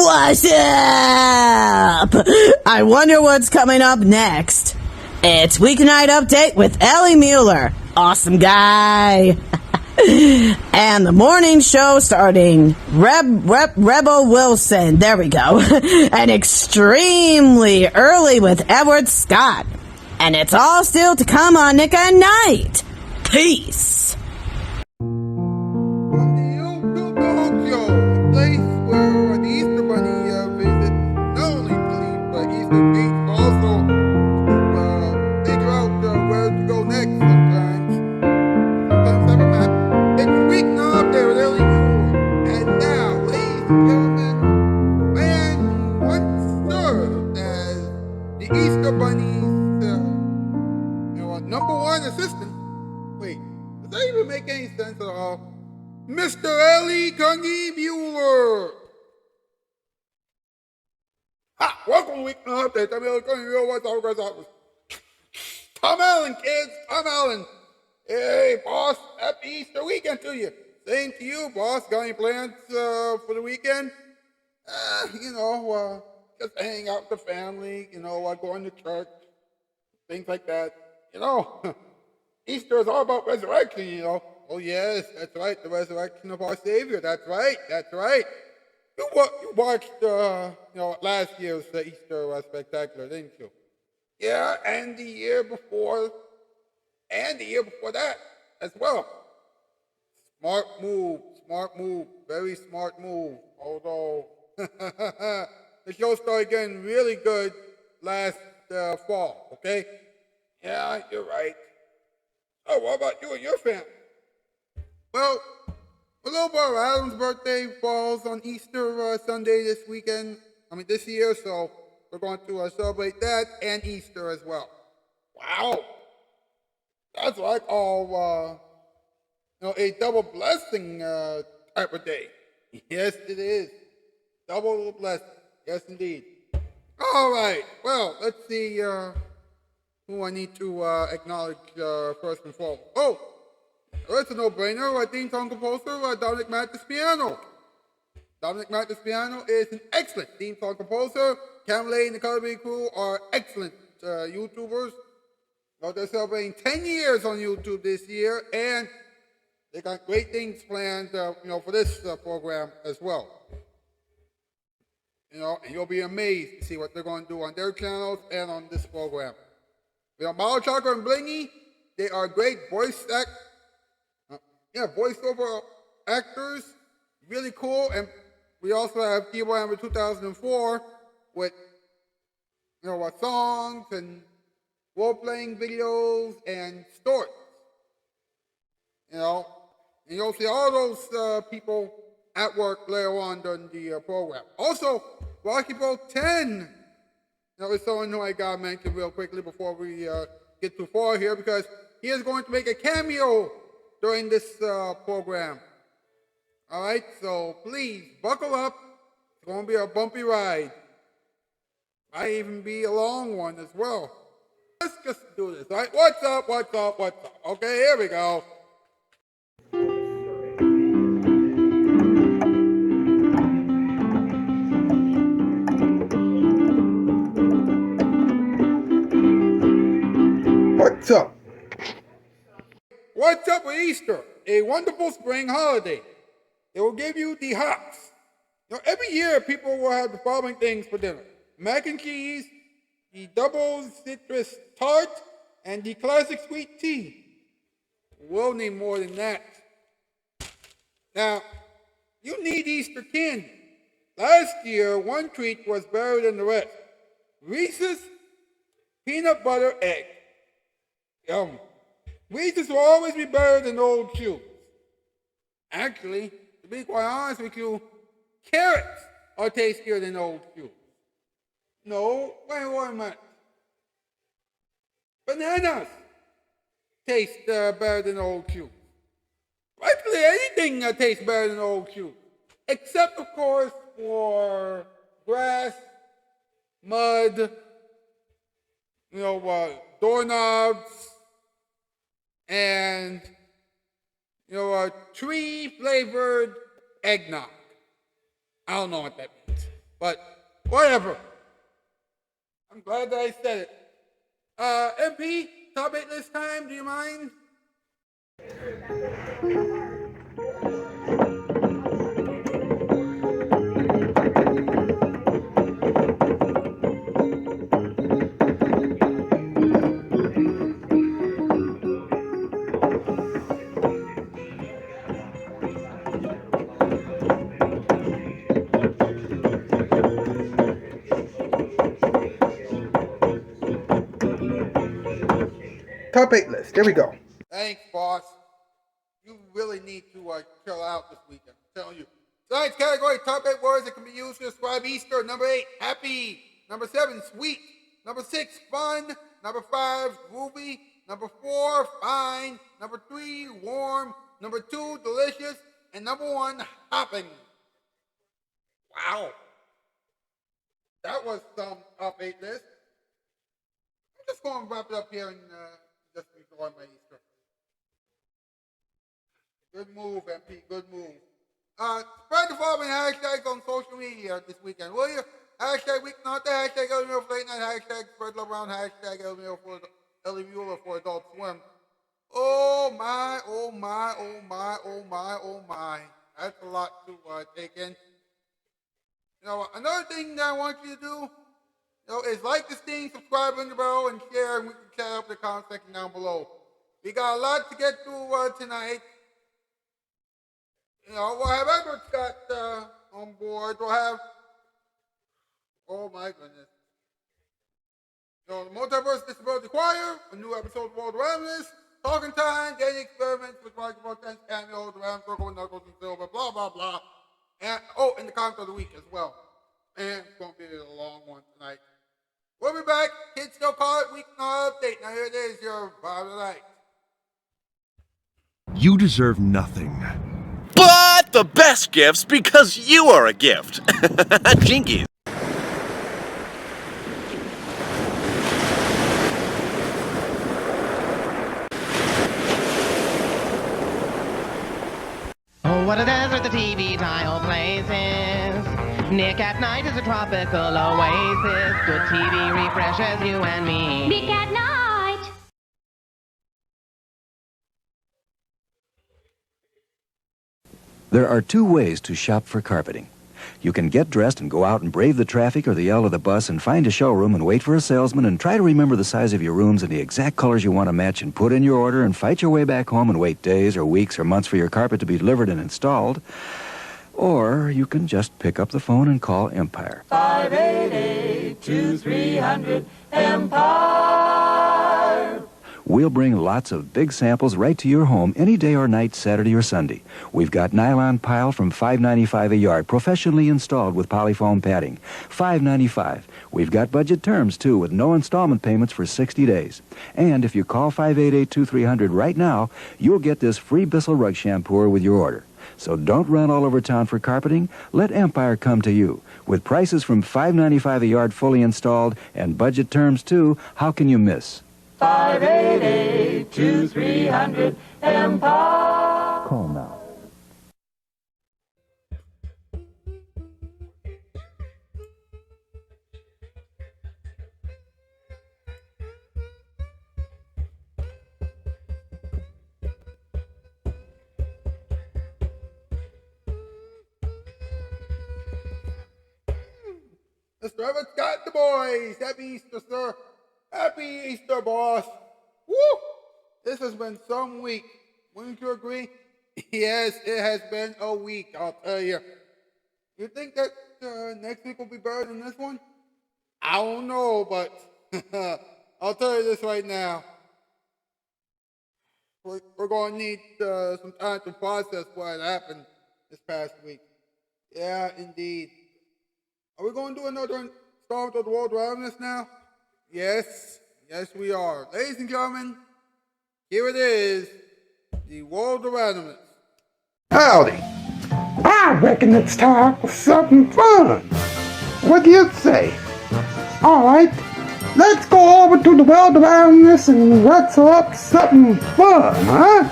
What's up? I wonder what's coming up next. It's Weeknight Update with Ellie Muller. Awesome guy. And the morning show starting Rebel Wilson. There we go. And extremely early with Edward Scott. And it's all still to come on Nick at Night. Peace. From the YouTube Dog Show, a place where the Easter Bunny visits not only to leave Easter treats, but also to figure out where to go next sometimes. Sometimes have a map. It's Weeknight there with Ellie Muller. And now, ladies and gentlemen, man who once served as the Easter Bunny's number one assistant. Wait, does that even make any sense at all? Mr. Ellie Muller. Ha! Welcome to Weeknight Update. I'm Ellie Muller. What's up, guys? Tom Allen, kids. Tom Allen. Hey, boss. Happy Easter weekend to you. Same to you, boss. Got any plans for the weekend? Just hang out with the family. Going to church. Things like that. Easter is all about resurrection, Oh, yes, that's right, the resurrection of our Savior. That's right. You watched, last year's Easter spectacular, didn't you? Yeah, and the year before that as well. Smart move, very smart move. Although the show started getting really good last fall, okay? Yeah, you're right. Oh, what about you and your family? Well, little brother Adam's birthday falls on Easter Sunday this year, so we're going to celebrate that and Easter as well. Wow. That's like all, a double blessing type of day. Yes, it is. Double blessing. Yes, indeed. All right. Well, let's see who I need to acknowledge first and foremost. Oh, it's a no-brainer. Our theme song composer, Dominic Mattis-Piano. Dominic Mattis-Piano is an excellent theme song composer. Camelay and the Colorbee crew are excellent YouTubers. They're celebrating 10 years on YouTube this year, and they got great things planned, for this program as well. And you'll be amazed to see what they're going to do on their channels and on this program. Malo Chakra and Blingy, they are great voiceover actors, really cool. And we also have Keyboard Hammer 2004 with, songs and role-playing videos and stories. And you'll see all those people at work later on during the program. Also, Rocky Bro 10. It's someone who I got to mention real quickly before we get too far here, because he is going to make a cameo during this program. All right, so please buckle up. It's going to be a bumpy ride. Might even be a long one as well. Let's just do this, all right? What's up? Okay, here we go. What's up with Easter? A wonderful spring holiday. It will give you the hops. Every year people will have the following things for dinner: mac and cheese, the double citrus tart, and the classic sweet tea. We'll need more than that. Now, you need Easter candy. Last year, one treat was better than the rest. Reese's peanut butter egg. Yum. Reese's will always be better than old shoes. Actually, to be quite honest with you, carrots are tastier than old shoes. No, wait a minute. Bananas taste better than old shoes. Practically anything tastes better than old shoes. Except, of course, for grass, mud, doorknobs, and, tree-flavored eggnog. I don't know what that means. But whatever. I'm glad that I said it. MP, top 8 this time, do you mind? Top 8 list, here we go. Thanks, boss. You really need to chill out this weekend, I'm telling you. Tonight's category, top 8 words that can be used to describe Easter. Number 8, happy. Number 7, sweet. Number 6, fun. Number 5, groovy. Number 4, fine. Number 3, warm. Number 2, delicious. And number 1, hopping. Wow. That was some top 8 list. I'm just going to wrap it up here and just before my Easter. Good move, MP. Good move. Spread the following hashtags on social media this weekend, will you? Hashtag Weeknight, hashtag Ellie Muller for Late Night, hashtag Spread Love Around, hashtag Ellie Muller for Adult Swim. Oh my, oh my, oh my, oh my, oh my. That's a lot to take in. You know, another thing that I want you to do, is like this thing, subscribe on the bell, and share, and we can chat up in the comment section down below. We got a lot to get through tonight. We'll have Edward Scott on board. We'll have, oh my goodness. The Multiverse Disability Choir, a new episode of World Awareness, Talking Time, Dating Experiments with Michael Tense Cameos, the Ram Circle with Knuckles and Silver, blah, blah, blah. And, and the comment of the week as well. And it's going to be a long one tonight. We'll be back. Kids still call it Weeknight Update. Now here it is, your vibe of the night. You deserve nothing. But the best gifts because you are a gift. Jinkies. Oh, what a desert the TV dial places. Nick at Night is a tropical oasis. Good TV refreshes you and me. Nick at Night. There are two ways to shop for carpeting. You can get dressed and go out and brave the traffic or the yell of the bus and find a showroom and wait for a salesman and try to remember the size of your rooms and the exact colors you want to match and put in your order and fight your way back home and wait days or weeks or months for your carpet to be delivered and installed. Or you can just pick up the phone and call Empire. 588-2300 Empire. We'll bring lots of big samples right to your home any day or night, Saturday or Sunday. We've got nylon pile from $5.95 a yard, professionally installed with polyfoam padding. $5.95. We've got budget terms, too, with no installment payments for 60 days. And if you call 588-2300 right now, you'll get this free Bissell rug shampooer with your order. So don't run all over town for carpeting. Let Empire come to you. With prices from $5.95 a yard fully installed and budget terms, too, how can you miss? 588-2300 Empire. Call now. Mr. Evans got the boys. Happy Easter, sir. Happy Easter, boss. Woo! This has been some week. Wouldn't you agree? Yes, it has been a week, I'll tell you. You think that next week will be better than this one? I don't know, but I'll tell you this right now. We're going to need some time to process what happened this past week. Yeah, indeed. Are we going to do another installment of the World Around Us now? Yes, yes we are. Ladies and gentlemen, here it is, the World Around Us. Howdy. I reckon it's time for something fun. What do you say? Alright, let's go over to the world around us and let's up something fun, huh?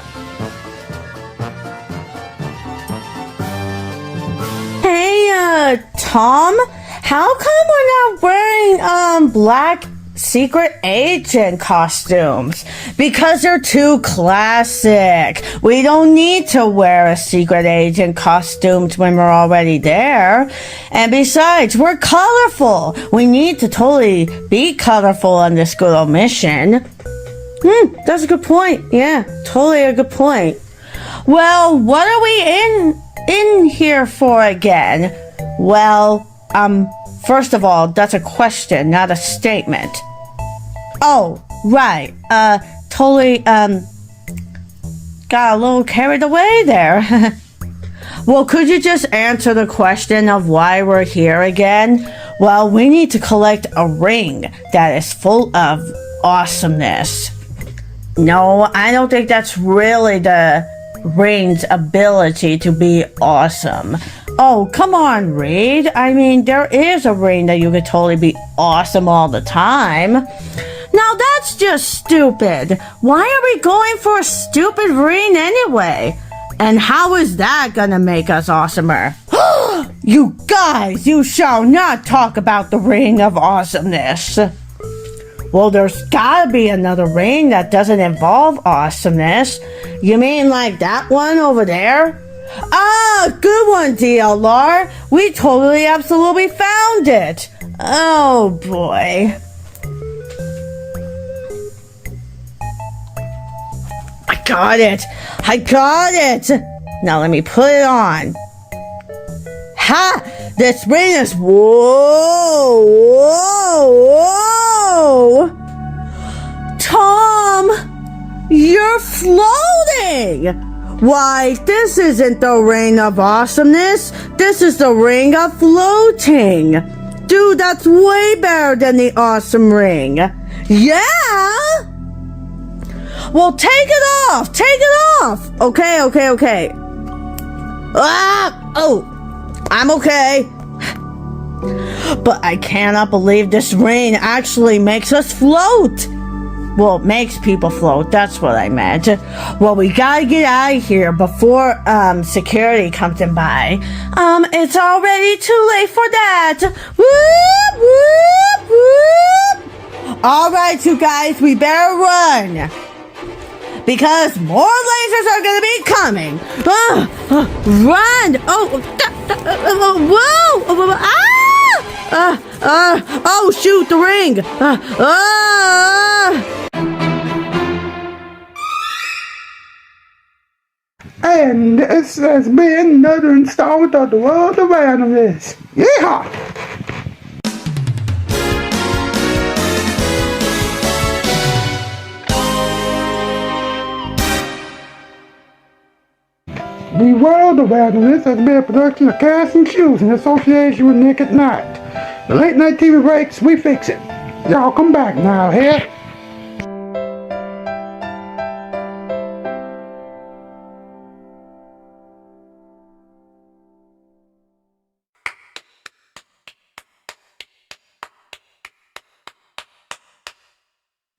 Hey, Tom? How come we're not wearing black secret agent costumes? Because they're too classic. We don't need to wear a secret agent costumes when we're already there. And besides, we're colorful. We need to totally be colorful on this good old mission. That's a good point. Yeah, totally a good point. Well, what are we in here for again? Well, first of all, that's a question, not a statement. Oh, right. Totally, got a little carried away there. Well, could you just answer the question of why we're here again? Well, we need to collect a ring that is full of awesomeness. No, I don't think that's really the ring's ability to be awesome. Oh, come on, Reed. I mean, there is a ring that you could totally be awesome all the time. Now that's just stupid. Why are we going for a stupid ring anyway? And how is that gonna make us awesomer? You guys, you shall not talk about the ring of awesomeness. Well, there's gotta be another ring that doesn't involve awesomeness. You mean like that one over there? Ah, good one, DLR. We totally absolutely found it. Oh boy. I got it. I got it. Now let me put it on. Ha! This ring is... Whoa! Whoa! Whoa! Tom! You're floating! Why, this isn't the ring of awesomeness. This is the ring of floating. Dude, that's way better than the awesome ring. Yeah? Well, take it off. Take it off. Okay. Ah! Oh, I'm okay. But I cannot believe this ring actually makes us float. Well, it makes people float. That's what I meant. Well, we gotta get out of here before security comes in by. It's already too late for that. Whoop, whoop, whoop. All right, you guys, we better run. Because more lasers are gonna be coming. Run! Whoa! Oh, shoot, the ring! And this has been another installment of the World of Randomness. Yeehaw! The World of Randomness has been a production of Cass and Shoes in association with Nick at Night. The late night TV breaks, we fix it. Y'all come back now, here.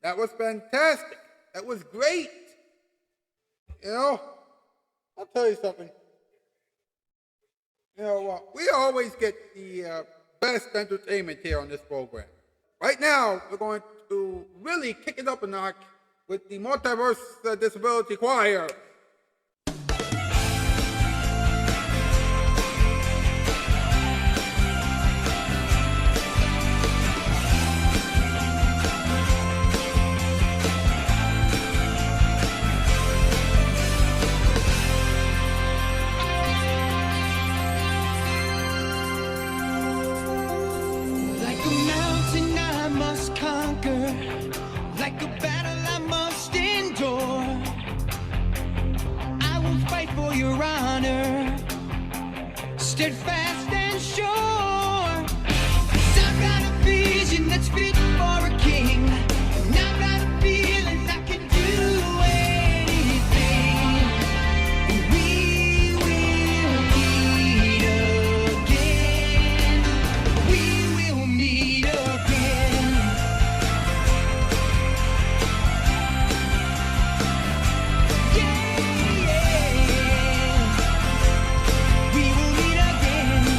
That was fantastic. That was great. You know, I'll tell you something. You know, we always get the best entertainment here on this program. Right now, we're going to really kick it up a notch with the Multiverse Disability Choir. Like a battle I must endure, I will fight for your honor, steadfast and sure. 'Cause I've got a vision that's fit for a king, and I've got a feeling I can do anything. And we will meet again. We will meet again. We will meet again.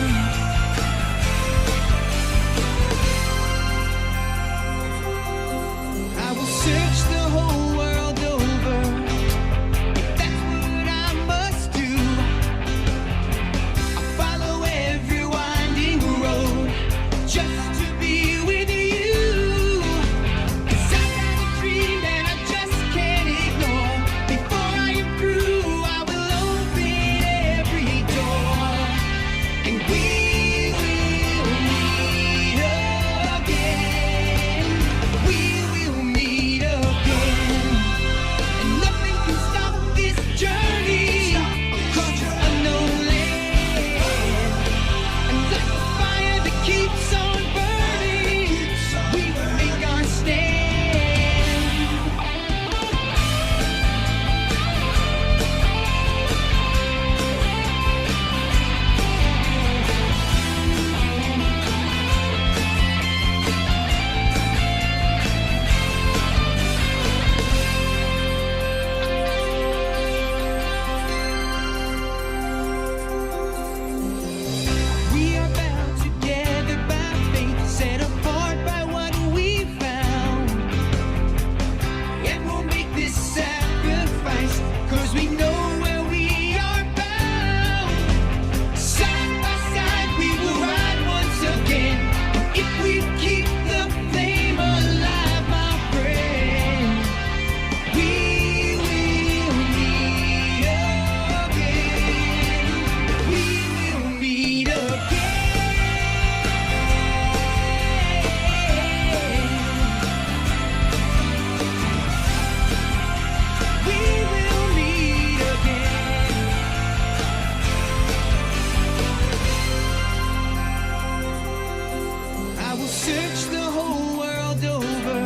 search the whole world over.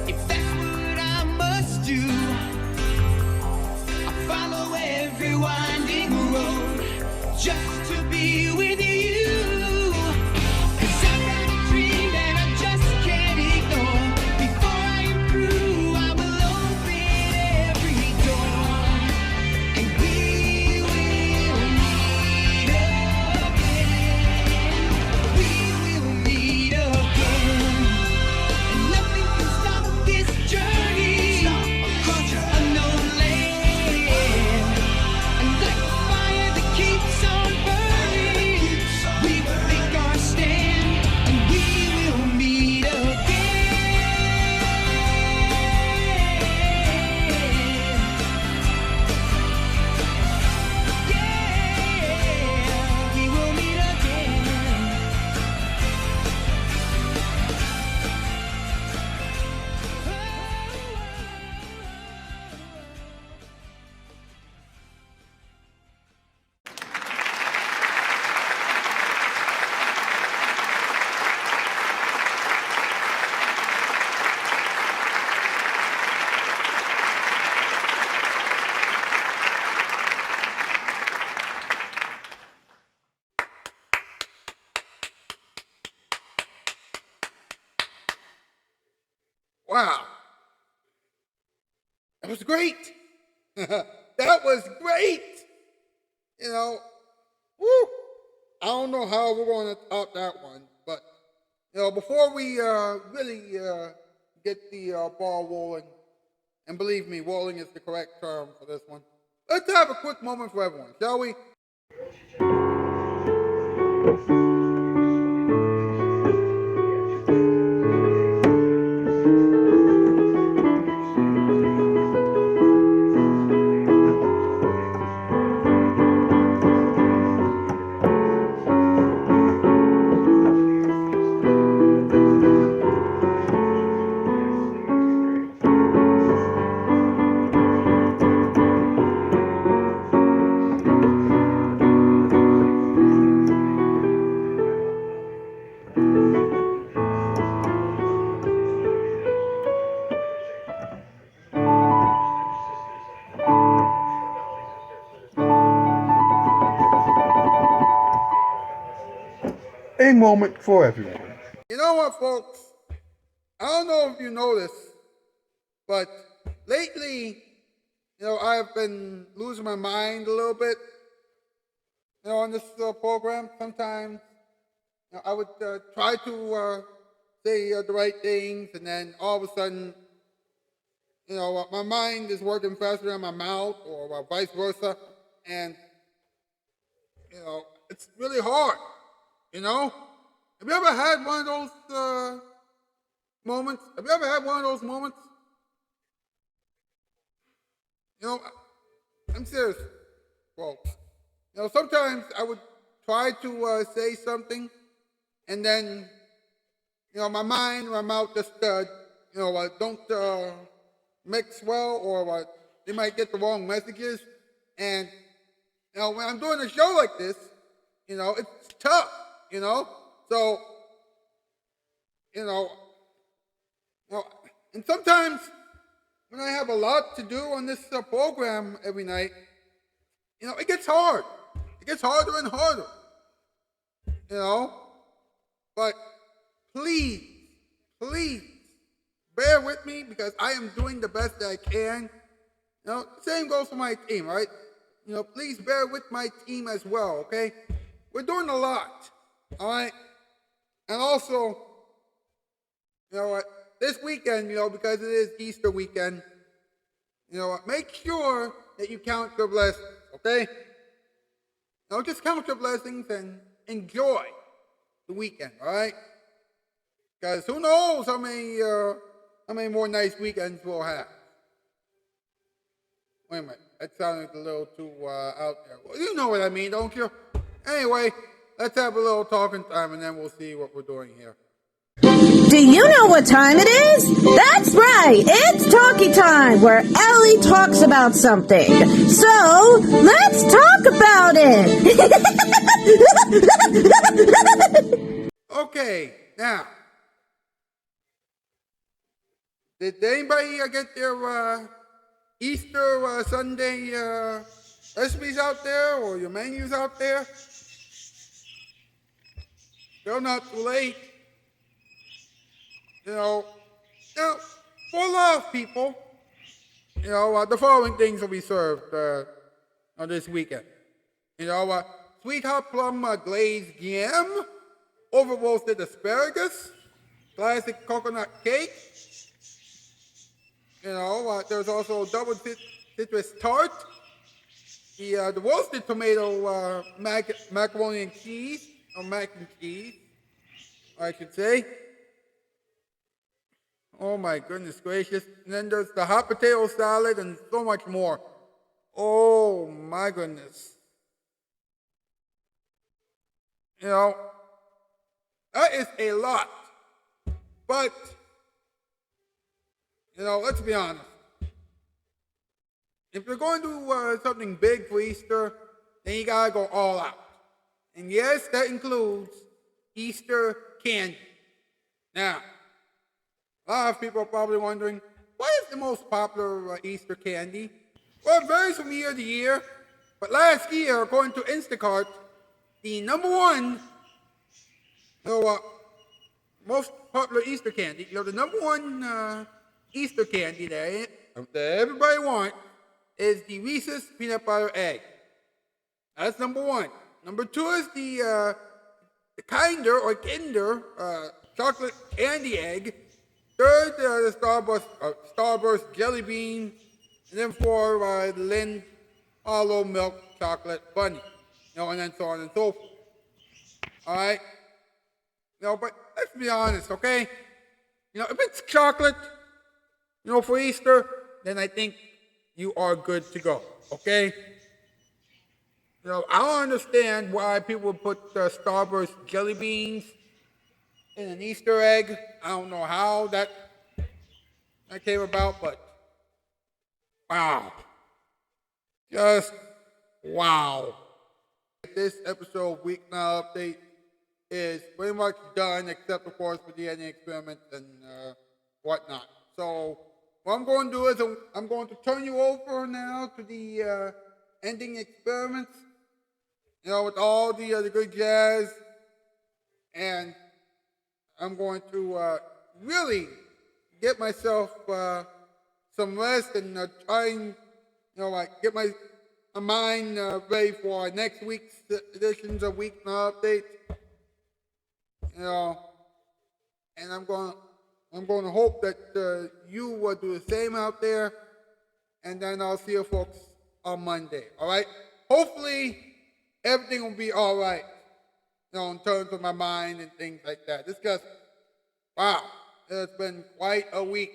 If that's what I must do, I'll follow every winding road just to be with you. 'Cause I've got a dream that I just can't ignore. Before I am through, I will open every door, and we will meet again. We will meet again, and nothing can stop this journey across unknown land. And like the fire that keeps on burning, we will make our stand, and we will meet again. Yeah, we will meet again. Wow. That was great. That was great. You know, woo. I don't know how we're going to top that one, but, before we really get the ball rolling, and believe me, rolling is the correct term for this one, let's have a quick moment for everyone, shall we? A moment for everyone. You know what, folks? I don't know if you noticed, but lately, I've been losing my mind a little bit, on this program. Sometimes, I would try to say the right things, and then all of a sudden, my mind is working faster than my mouth, or vice versa, and, it's really hard, Have you ever had one of those moments? Have you ever had one of those moments? I'm serious, folks. Sometimes I would try to say something, and then, my mind and my mouth just, don't mix well, or they might get the wrong messages. And, when I'm doing a show like this, it's tough, So, and sometimes when I have a lot to do on this program every night, it gets hard. It gets harder and harder, But please, bear with me, because I am doing the best that I can. Same goes for my team, right? Please bear with my team as well, okay? We're doing a lot, all right? And also, this weekend, because it is Easter weekend, make sure that you count your blessings, okay? Just count your blessings and enjoy the weekend, all right? Because who knows how many more nice weekends we'll have. Wait a minute, that sounded a little too out there. Well, you know what I mean, don't you? Anyway, let's have a little talking time, and then we'll see what we're doing here. Do you know what time it is? That's right, it's talkie time, where Ellie talks about something. So, let's talk about it. Okay, Now, did anybody get their Easter Sunday recipes out there or your menus out there? Still not too late. Now, for a lot of people, the following things will be served on this weekend. Sweet hot plum glazed yam, over roasted asparagus, classic coconut cake. There's also double citrus tart, the roasted tomato macaroni and cheese, or mac and cheese, I should say. Oh my goodness gracious. And then there's the hot potato salad and so much more. Oh my goodness. That is a lot. But, let's be honest. If you're going to do something big for Easter, then you gotta go all out. And yes, that includes Easter candy. Now, a lot of people are probably wondering, what is the most popular Easter candy? Well, it varies from year to year. But last year, according to Instacart, the number one, most popular Easter candy, the number one Easter candy that everybody wants is the Reese's peanut butter egg. That's number one. Number two is the Kinder or Kinder chocolate candy egg. Third, the Starburst jelly bean. And then four, the Lind hollow milk chocolate bunny. And then so on and so forth. All right? But let's be honest, okay? If it's chocolate, for Easter, then I think you are good to go, okay? I don't understand why people put Starburst jelly beans in an Easter egg. I don't know how that came about, but wow. Just wow. This episode of Weeknight Update is pretty much done, except of course for the ending experiment and whatnot. So what I'm going to do is I'm going to turn you over now to the ending experiments, with all the good jazz, and I'm going to really get myself some rest and try and get my mind ready for next week's editions of Weeknight Update. And I'm going to hope that you will do the same out there, and then I'll see you folks on Monday. All right? Hopefully everything will be all right, in terms of my mind and things like that. It's just, wow, it's been quite a week.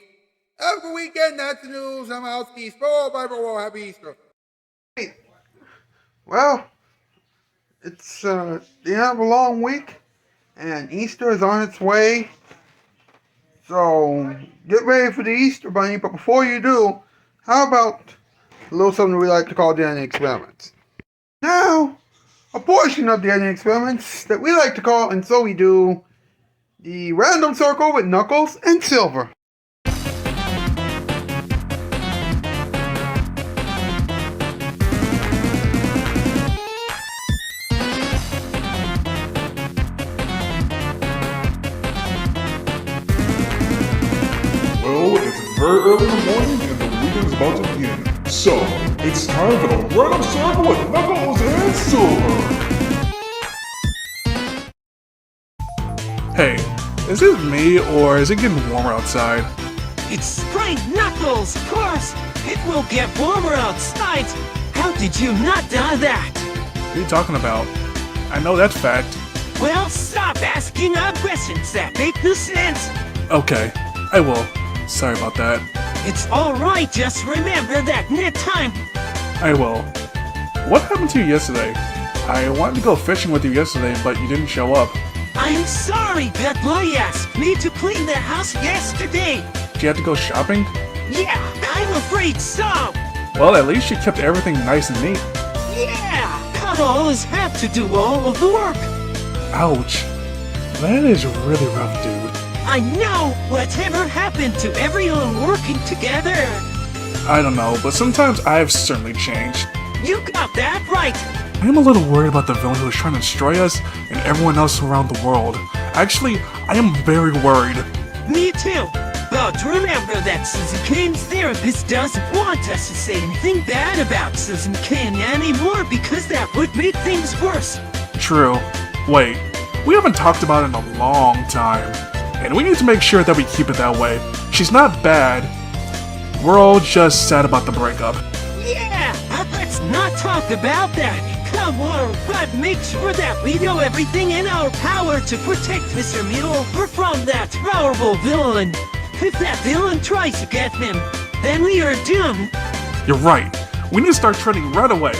Have a good weekend. That's the news. I'm out ski. Bye-bye. Happy Easter. Well, it's the end of a long week, and Easter is on its way. So get ready for the Easter Bunny, but before you do, how about a little something we like to call the ending experiments? Now, a portion of the ending experiments that we like to call, and so we do, the random circle with Knuckles and Silver. Well, it's very early in the morning and the weekend is about to begin. So, it's time for the random circle with Knuckles and Silver. Hey, is it me or is it getting warmer outside? It's spring, Knuckles, of course! It will get warmer outside! How did you not know that? What are you talking about? I know that fact. Well, stop asking odd questions that make no sense! Okay, I will. Sorry about that. It's alright, just remember that next time! I will. What happened to you yesterday? I wanted to go fishing with you yesterday, but you didn't show up. I'm sorry, that boy asked me to clean the house yesterday! Did you have to go shopping? Yeah, I'm afraid so! Well, at least you kept everything nice and neat. Yeah, can't always have to do all of the work! Ouch. That is really rough, dude. I know! Whatever happened to everyone working together? I don't know, but sometimes I've certainly changed. You got that right! I am a little worried about the villain who is trying to destroy us and everyone else around the world. Actually, I am very worried. Me too! But remember that Susan Kane's therapist doesn't want us to say anything bad about Susan Kane anymore because that would make things worse. True. Wait, we haven't talked about it in a long time. And we need to make sure that we keep it that way. She's not bad. We're all just sad about the breakup. Yeah, but let's not talk about that. Come on, but make sure that we do everything in our power to protect Mr. Muller from that horrible villain. If that villain tries to get him, then we are doomed. You're right. We need to start training right away.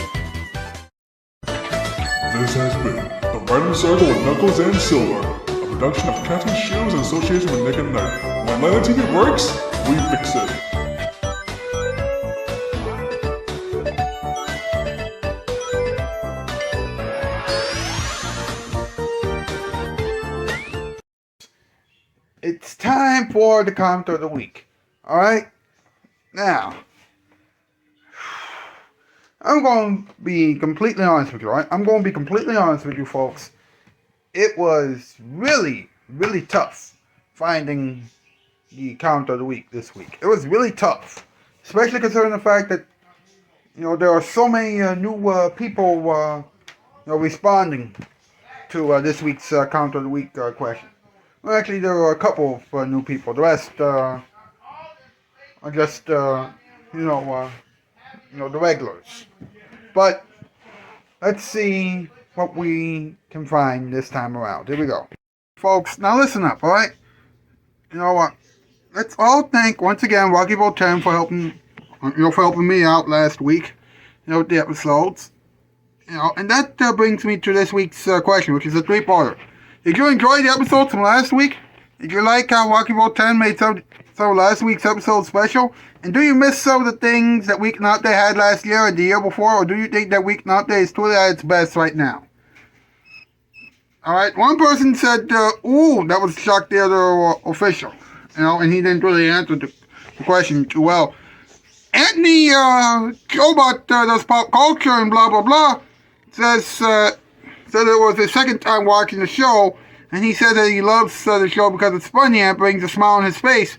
This has been The Random Circle with Knuckles and Silver, a production of Catching Shows in association with Nick and Night. When Atlanta TV works, we fix it. It's time for the comment of the week. Alright? Now, I'm going to be completely honest with you, alright? I'm going to be completely honest with you, folks. It was really, really tough finding the comment of the week this week. It was really tough. Especially considering the fact that, there are so many new people, responding to this week's comment of the week question. Well, actually, there were a couple of new people. The rest are just, the regulars. But let's see what we can find this time around. Here we go. Folks, now listen up, alright? You know what? Let's all thank, once again, Rocky Boat 10 for helping me out last week, with the episodes. And that brings me to this week's question, which is a three-parter. Did you enjoy the episodes from last week? Did you like how Rocky Boat 10 made some of last week's episode special? And do you miss some of the things that Weeknight had last year or the year before? Or do you think that Weeknight is truly at its best right now? Alright, one person said, ooh, that was Shock the Other official. And he didn't really answer the question too well. Anthony, Jobot does pop culture and blah, blah, blah, says it was his second time watching the show, and he said that he loves the show because it's funny and it brings a smile on his face.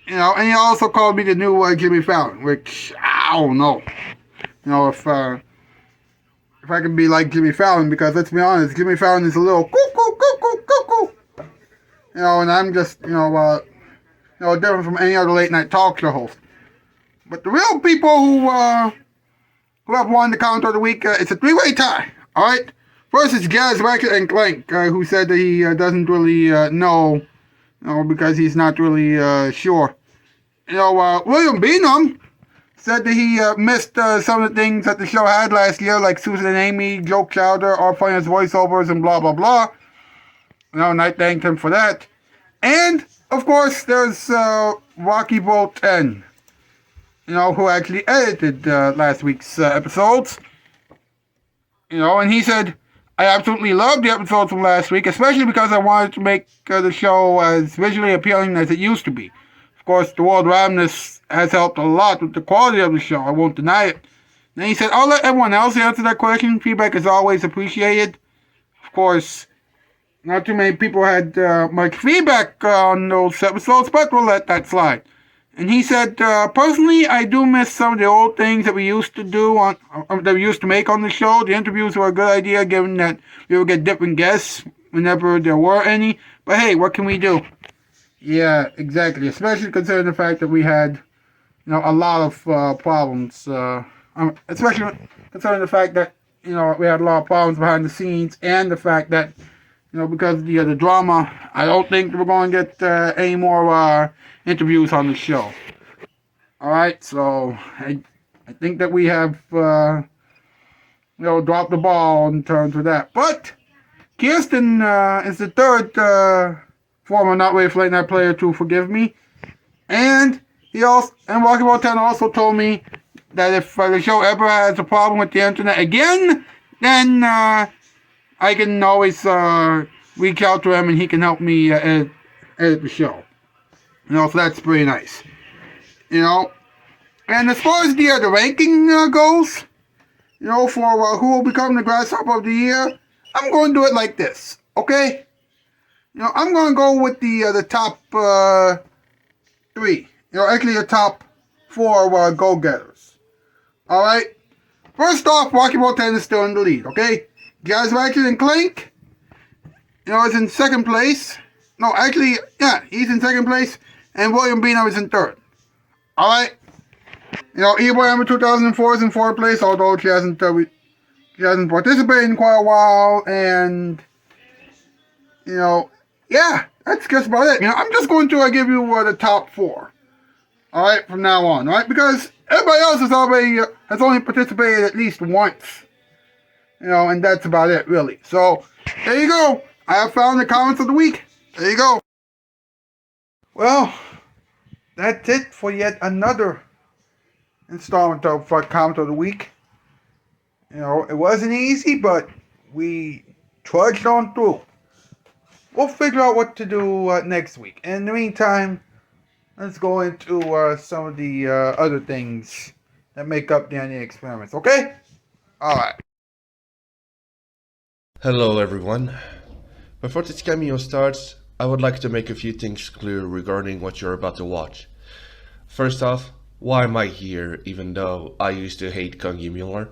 And he also called me the new Jimmy Fallon, which I don't know. If I can be like Jimmy Fallon, because let's be honest, Jimmy Fallon is a little cuckoo. And I'm just, different from any other late night talk show host. But the real people who have won the comment of the week, it's a three-way tie. Alright? First is Gaz Racket and Clank, who said that he doesn't really know, because he's not really sure. William Beanham said that he missed some of the things that the show had last year, like Susan and Amy, Joe Chowder, our funniest voiceovers, and blah, blah, blah. And I thanked him for that. And, of course, there's Rocky Boat 10, who actually edited last week's episodes. And he said, I absolutely loved the episodes from last week, especially because I wanted to make the show as visually appealing as it used to be. Of course, the world randomness has helped a lot with the quality of the show, I won't deny it. Then he said, I'll let everyone else answer that question. Feedback is always appreciated. Of course, not too many people had much feedback on those episodes, but we'll let that slide. And he said, personally, I do miss some of the old things that we used to do that we used to make on the show. The interviews were a good idea, given that we would get different guests whenever there were any. But hey, what can we do? Yeah, exactly. Especially considering the fact that we had, a lot of problems. Especially considering the fact that, we had a lot of problems behind the scenes, and the fact that, because of the drama, I don't think we're going to get any more interviews on the show. Alright, so I think that we have, dropped the ball in terms of that. But Kirsten is the third former Not Wave Late Night player to forgive me. And Rocky Ball 10 also told me that if the show ever has a problem with the internet again, then I can always reach out to him and he can help me edit the show. So that's pretty nice. And as far as the ranking goes, for who will become the Grasshopper of the Year, I'm going to do it like this, okay? I'm going to go with the top 3. Actually the top 4 go-getters. Alright? First off, Rocky Ball 10 is still in the lead, okay? Jazz Ratchet and Clank, is in second place. No, actually, yeah, he's in second place. And William Bino is in third. Alright? E-Boy Amber 2004 is in fourth place, although she hasn't participated in quite a while. And, yeah, that's just about it. I'm just going to give you the top 4. Alright, from now on, alright? Because everybody else has only participated at least once. And that's about it, really. So, there you go. I have found the comments of the week. There you go. Well, that's it for yet another installment of Comment of the Week. It wasn't easy, but we trudged on through. We'll figure out what to do next week. In the meantime, let's go into some of the other things that make up the anime experiments, okay? Alright. Hello everyone. Before this cameo starts, I would like to make a few things clear regarding what you're about to watch. First off, why am I here even though I used to hate Kongi Muller?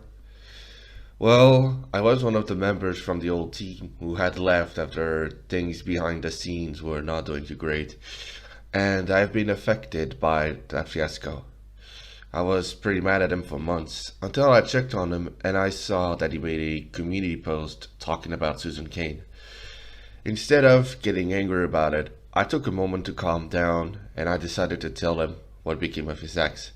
Well, I was one of the members from the old team who had left after things behind the scenes were not doing too great, and I've been affected by that fiasco. I was pretty mad at him for months, until I checked on him and I saw that he made a community post talking about Susan Kane. Instead of getting angry about it, I took a moment to calm down and I decided to tell him what became of his ex.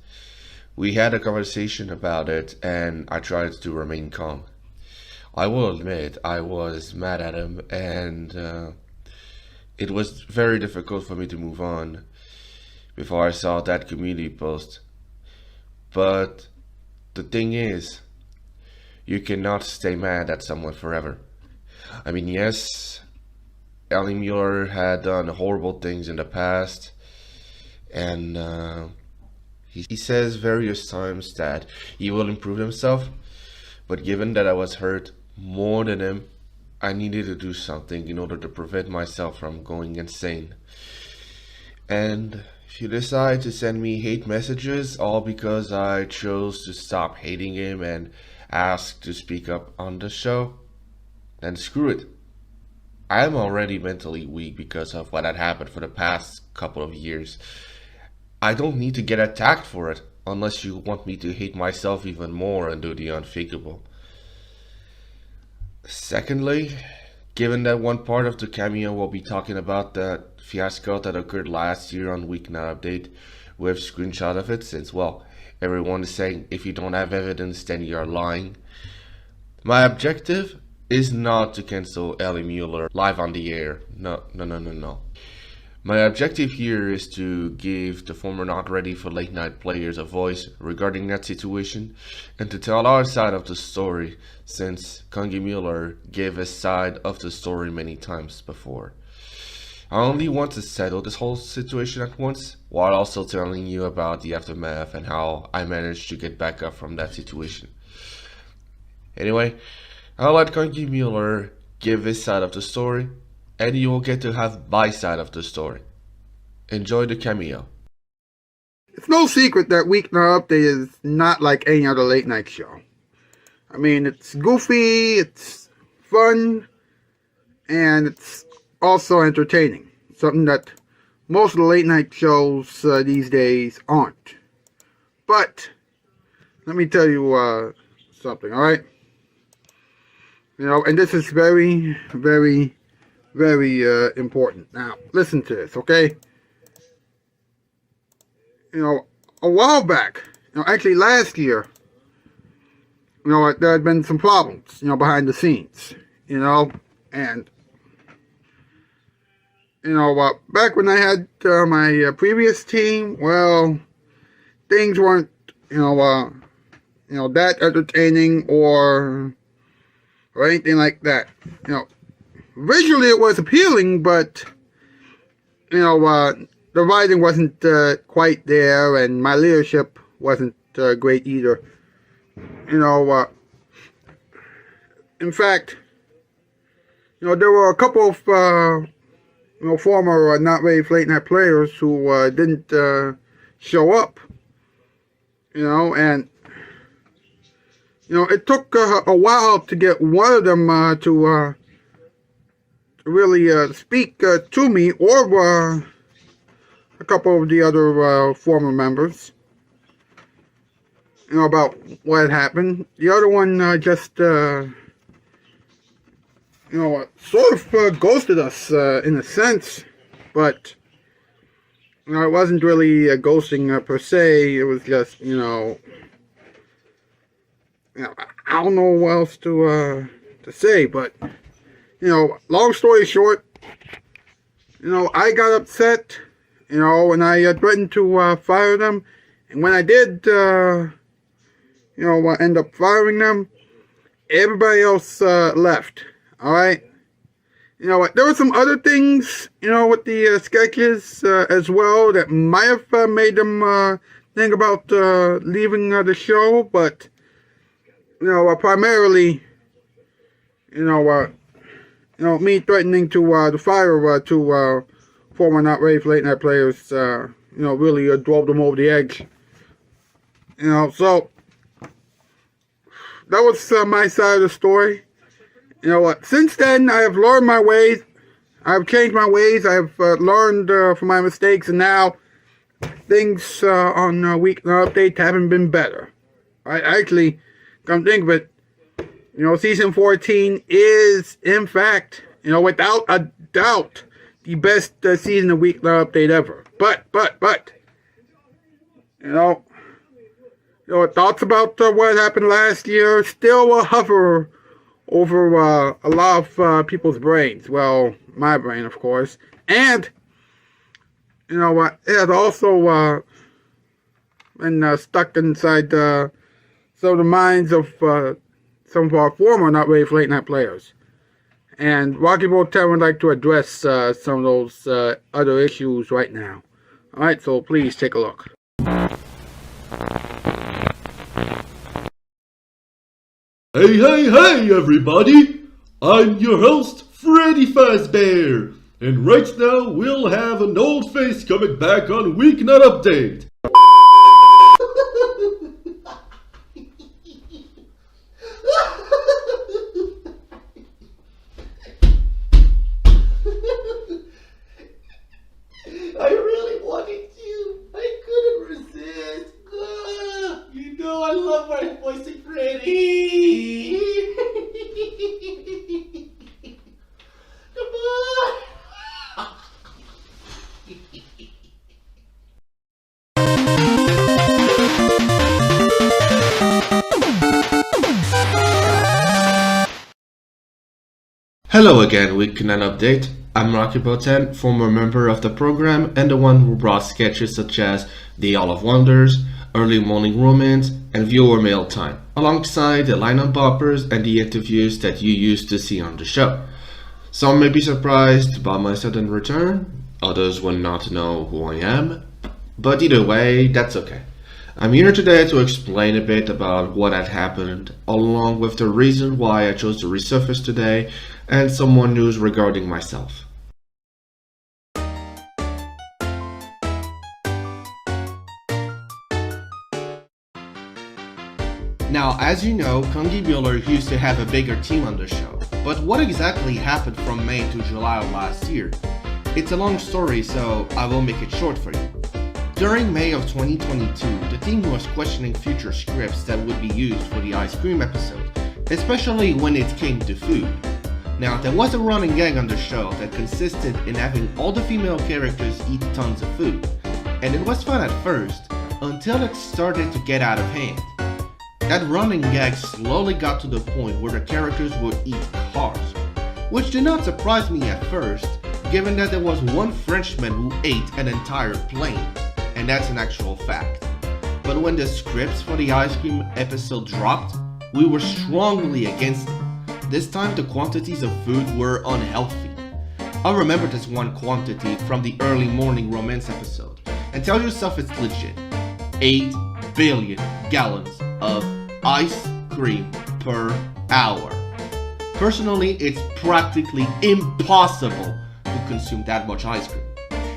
We had a conversation about it and I tried to remain calm. I will admit I was mad at him and it was very difficult for me to move on before I saw that community post. But the thing is, you cannot stay mad at someone forever. I mean, yes, Ellie Muller had done horrible things in the past, and he says various times that he will improve himself, but given that I was hurt more than him, I needed to do something in order to prevent myself from going insane. And if you decide to send me hate messages all because I chose to stop hating him and ask to speak up on the show, then screw it. I am already mentally weak because of what had happened for the past couple of years. I don't need to get attacked for it, unless you want me to hate myself even more and do the unthinkable. Secondly, given that one part of the cameo will be talking about that fiasco that occurred last year on Weeknight Update with screenshot of it, since, well, everyone is saying if you don't have evidence then you're lying. My objective is not to cancel Ellie Muller live on the air. No. My objective here is to give the former not ready for late night players a voice regarding that situation and to tell our side of the story, since Kongi Muller gave his side of the story many times before. I only want to settle this whole situation at once, while also telling you about the aftermath and how I managed to get back up from that situation. Anyway, I'll let Kongi Muller give his side of the story, and you will get to have my side of the story. Enjoy the cameo. It's no secret that Weeknight Update is not like any other late night show. I mean, it's goofy, it's fun, and it's also entertaining. Something that most of the late night shows these days aren't. But, let me tell you something, alright? And this is very, very, very important. Now, listen to this, okay? A while back, actually last year, there had been some problems, behind the scenes, and, back when I had my previous team, well, things weren't, that entertaining or anything like that. visually it was appealing, but the writing wasn't quite there, and my leadership wasn't great either. In fact, there were a couple of former Not Ready for Late Night players who didn't show up. And it took a while to get one of them to really speak to me, or a couple of the other former members, about what had happened. The other one just, sort of ghosted us in a sense, but it wasn't really ghosting per se. It was just, I don't know what else to say, but long story short, I got upset, and I threatened to fire them, and when I did, end up firing them, everybody else left. All right. There were some other things, with the sketches as well that might have made them think about leaving the show, but primarily, me threatening to fire two former Not Ready for Late Night players, really drove them over the edge. So that was my side of the story. Since then, I have learned my ways. I've changed my ways. I've learned from my mistakes, and now things on Weeknight Update haven't been better. I actually, come think of it, season 14 is, in fact, without a doubt, the best season of Weeknight Update ever. But, thoughts about what happened last year still hover over a lot of people's brains. Well, my brain, of course. And, it has also been stuck inside some of the minds of some of our former Not Ready for Late Night players. And Rocky Road 10 would like to address some of those other issues right now. Alright, so please take a look. Hey, everybody! I'm your host, Freddy Fazbear, and right now we'll have an old face coming back on Weeknight Update. I really wanted to. I couldn't resist. I love my voice of Freddy. Come on. Hello again, Weeknight Update. I'm Rocky Boten, former member of the program and the one who brought sketches such as The All of Wonders, Early Morning Romance, and Viewer Mail Time, alongside the lineup boppers and the interviews that you used to see on the show. Some may be surprised by my sudden return, others will not know who I am, but either way, that's okay. I'm here today to explain a bit about what had happened, along with the reason why I chose to resurface today, and some more news regarding myself. Now, as you know, Kongi Muller used to have a bigger team on the show, but what exactly happened from May to July of last year? It's a long story, so I will make it short for you. During May of 2022, the team was questioning future scripts that would be used for the ice cream episode, especially when it came to food. Now, there was a running gag on the show that consisted in having all the female characters eat tons of food, and it was fun at first, until it started to get out of hand. That running gag slowly got to the point where the characters would eat cars, which did not surprise me at first, given that there was one Frenchman who ate an entire plane, and that's an actual fact. But when the scripts for the ice cream episode dropped, we were strongly against it. this time the quantities of food were unhealthy. I remember this one quantity from the early morning romance episode, and tell yourself it's legit. 8 billion gallons of ice cream per hour. Personally, it's practically impossible to consume that much ice cream.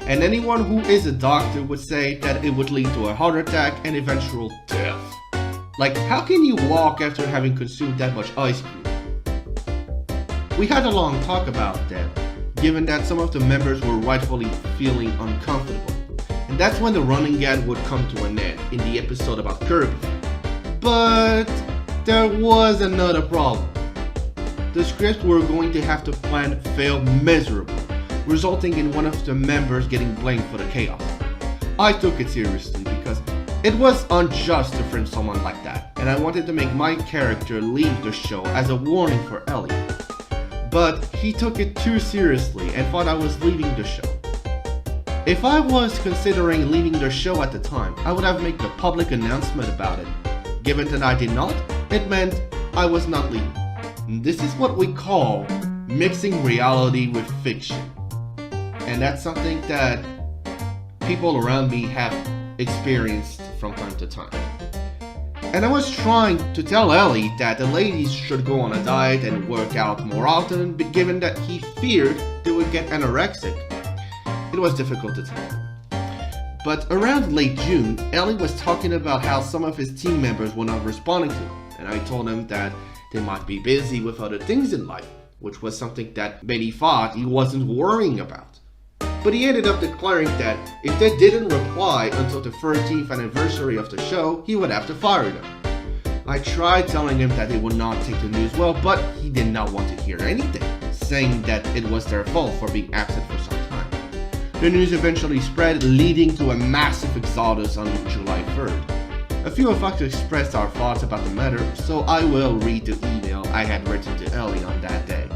And anyone who is a doctor would say that it would lead to a heart attack and eventual death. Like, how can you walk after having consumed that much ice cream? We had a long talk about that, given that some of the members were rightfully feeling uncomfortable. And that's when the running gag would come to an end in the episode about Kirby. But there was another problem. The scripts we were going to have to plan failed miserably, resulting in one of the members getting blamed for the chaos. I took it seriously because it was unjust to frame someone like that, and I wanted to make my character leave the show as a warning for Ellie. But he took it too seriously and thought I was leaving the show. If I was considering leaving the show at the time, I would have made a public announcement about it. Given that I did not, it meant I was not leaving. This is what we call mixing reality with fiction. And that's something that people around me have experienced from time to time. And I was trying to tell Ellie that the ladies should go on a diet and work out more often, but given that he feared they would get anorexic. It was difficult to tell him. But around late June, Ellie was talking about how some of his team members were not responding to him, and I told him that they might be busy with other things in life, which was something that many thought he wasn't worrying about. But he ended up declaring that if they didn't reply until the 13th anniversary of the show, he would have to fire them. I tried telling him that they would not take the news well, but he did not want to hear anything, saying that it was their fault for being absent for some time. The news eventually spread, leading to a massive exodus on July 3rd. A few of us expressed our thoughts about the matter, so I will read the email I had written to Ellie on that day.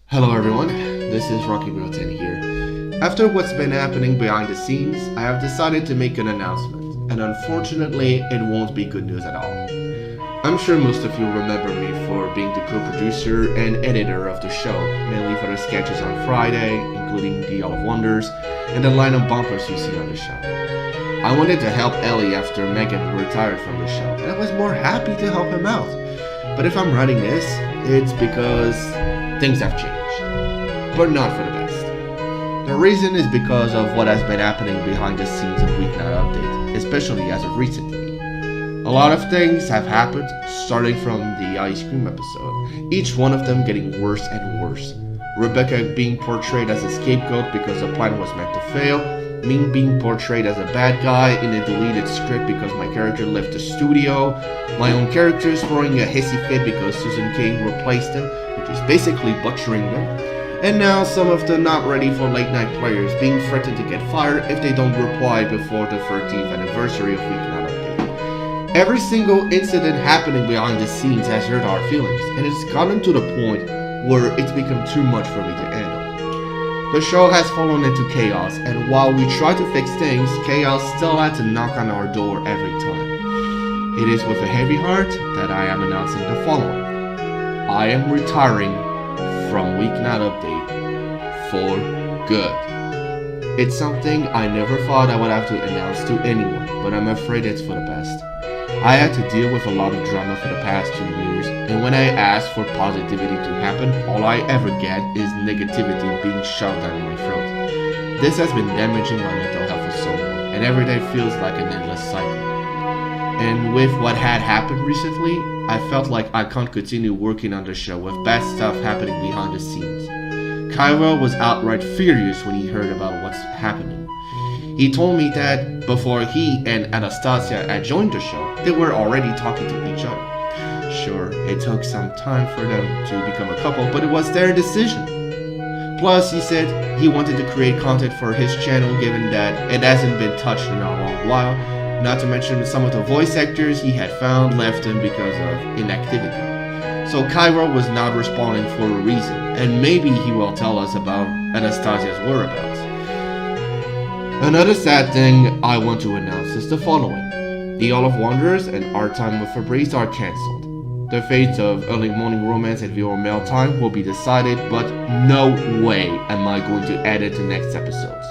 Hello everyone, this is Rocky Real 10 here. After what's been happening behind the scenes, I have decided to make an announcement, and unfortunately it won't be good news at all. I'm sure most of you remember me for being the co-producer and editor of the show, mainly for the sketches on Friday, including the All of Wonders, and the line of bumpers you see on the show. I wanted to help Ellie after Megan retired from the show, and I was more happy to help him out. But if I'm writing this, it's because things have changed. But not for the best. The reason is because of what has been happening behind the scenes of Weeknight Update, especially as of recently. A lot of things have happened, starting from the ice cream episode, each one of them getting worse and worse. Rebecca being portrayed as a scapegoat because the plan was meant to fail, me being portrayed as a bad guy in a deleted script because my character left the studio, my own characters throwing a hissy fit because Susan King replaced them, which is basically butchering them, and now some of the not ready for late night players being threatened to get fired if they don't reply before the 13th anniversary of Weeknight Update. Every single incident happening behind the scenes has hurt our feelings, and it's gotten to the point where it's become too much for me to handle. The show has fallen into chaos, and while we try to fix things, chaos still had to knock on our door every time. It is with a heavy heart that I am announcing the following. I am retiring from Weeknight Update for good. It's something I never thought I would have to announce to anyone, but I'm afraid it's for the best. I had to deal with a lot of drama for the past 2 years, and when I ask for positivity to happen, all I ever get is negativity being shoved down my throat. This has been damaging my mental health for so long, and every day feels like an endless cycle. And with what had happened recently, I felt like I can't continue working on the show with bad stuff happening behind the scenes. Kyra was outright furious when he heard about what's happening. He told me that before he and Anastasia had joined the show, they were already talking to each other. Sure, it took some time for them to become a couple, but it was their decision. Plus, he said he wanted to create content for his channel given that it hasn't been touched in a long while, not to mention some of the voice actors he had found left him because of inactivity. So Kyra was not responding for a reason, and maybe he will tell us about Anastasia's whereabouts. Another sad thing I want to announce is the following. The All of Wonders and Our Time with Fabrice are cancelled. The fate of early morning romance and viewer mail time will be decided, but no way am I going to add it to next episodes.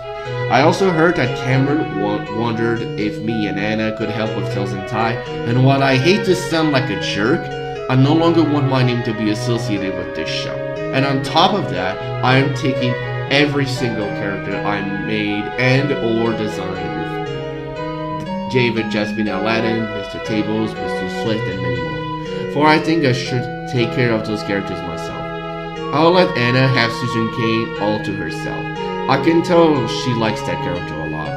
I also heard that Cameron wondered if me and Anna could help with Tails and Tai, and while I hate to sound like a jerk, I no longer want my name to be associated with this show. And on top of that, I am taking every single character I made and or designed with David, Jasmine, Aladdin, Mr. Tables, Mr. Swift, and many more. For I think I should take care of those characters myself. I'll let Anna have Susan Kane all to herself. I can tell she likes that character a lot.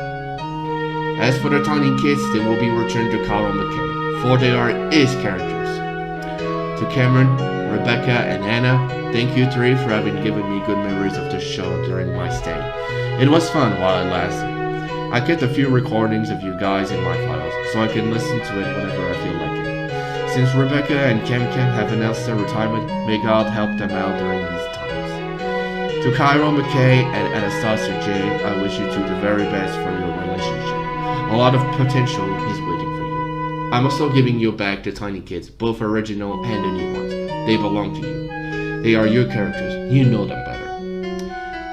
As for the tiny kids, they will be returned to Carl McKay, for they are his characters. To Cameron, Rebecca, and Anna, thank you three for having given me good memories of the show during my stay. It was fun while it lasted. I kept a few recordings of you guys in my files, so I can listen to it whenever I feel like it. Since Rebecca and Cam have announced their retirement, may God help them out during these times. To Cairo McKay and Anastasia J, I wish you two the very best for your relationship. A lot of potential is waiting for you. I'm also giving you back the tiny kids, both original and the new ones. They belong to you. They are your characters. You know them better.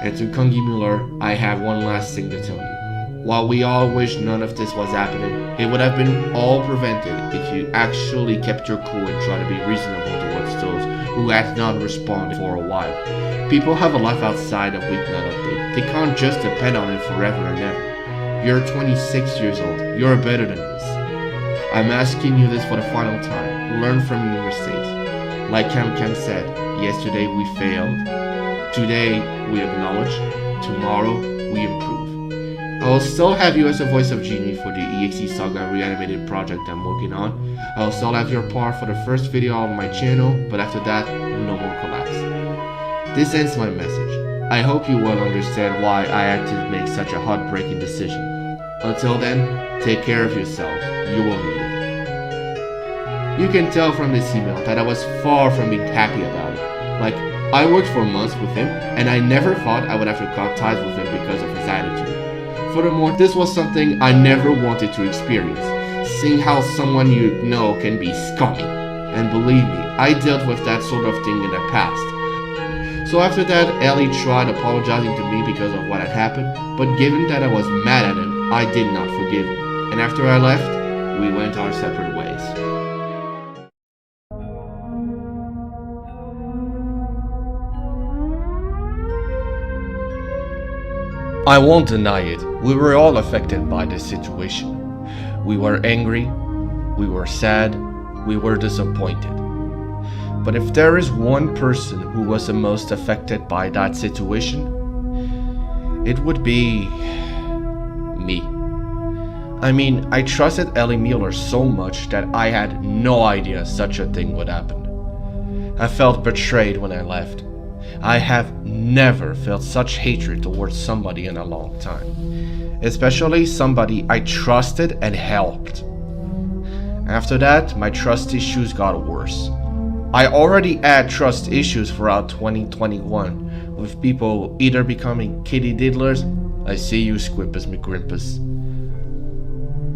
And to Kongi Muller, I have one last thing to tell you. While we all wish none of this was happening, it would have been all prevented if you actually kept your cool and tried to be reasonable towards those who had not responded for a while. People have a life outside of Weeknight Update. They can't just depend on it forever and ever. You're 26 years old. You're better than this. I'm asking you this for the final time. Learn from your mistakes. Like Cam said, yesterday we failed. Today we acknowledge. Tomorrow we improve. I will still have you as a voice of Genie for the EXE Saga reanimated project I'm working on. I will still have your part for the first video on my channel, but after that, no more collabs. This ends my message. I hope you will understand why I had to make such a heartbreaking decision. Until then, take care of yourself. You will need it. You can tell from this email that I was far from being happy about it. Like, I worked for months with him, and I never thought I would have to cut ties with him because of his attitude. Furthermore, this was something I never wanted to experience, seeing how someone you know can be scummy. And believe me, I dealt with that sort of thing in the past. So after that, Ellie tried apologizing to me because of what had happened, but given that I was mad at him, I did not forgive him. And after I left, we went our separate ways. I won't deny it, we were all affected by this situation. We were angry, we were sad, we were disappointed. But if there is one person who was the most affected by that situation, it would be me. I mean, I trusted Ellie Muller so much that I had no idea such a thing would happen. I felt betrayed when I left. I have never felt such hatred towards somebody in a long time, especially somebody I trusted and helped. After that, my trust issues got worse. I already had trust issues throughout 2021, with people either becoming kitty diddlers. I see you, Squimpus McGrimpus.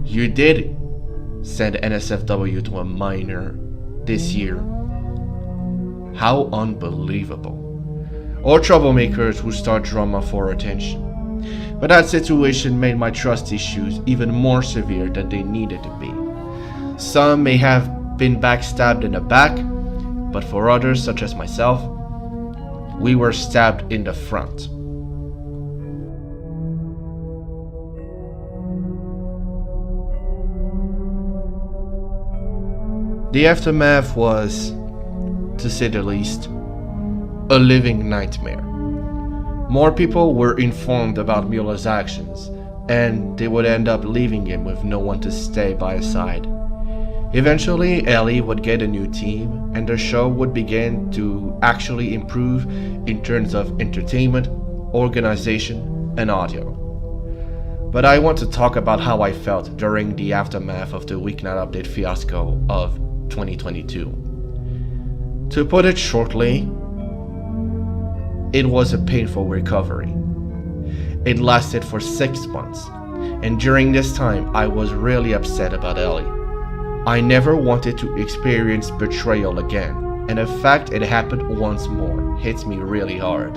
You did send NSFW to a minor this year. How unbelievable. Or troublemakers who start drama for attention. But that situation made my trust issues even more severe than they needed to be. Some may have been backstabbed in the back, but for others, such as myself, we were stabbed in the front. The aftermath was, to say the least, a living nightmare. More people were informed about Muller's actions, and they would end up leaving him with no one to stay by his side. Eventually, Ellie would get a new team, and the show would begin to actually improve in terms of entertainment, organization, and audio. But I want to talk about how I felt during the aftermath of the Weeknight Update fiasco of 2022. To put it shortly, it was a painful recovery. It lasted for 6 months, and during this time I was really upset about Ellie. I never wanted to experience betrayal again, and the fact it happened once more hits me really hard.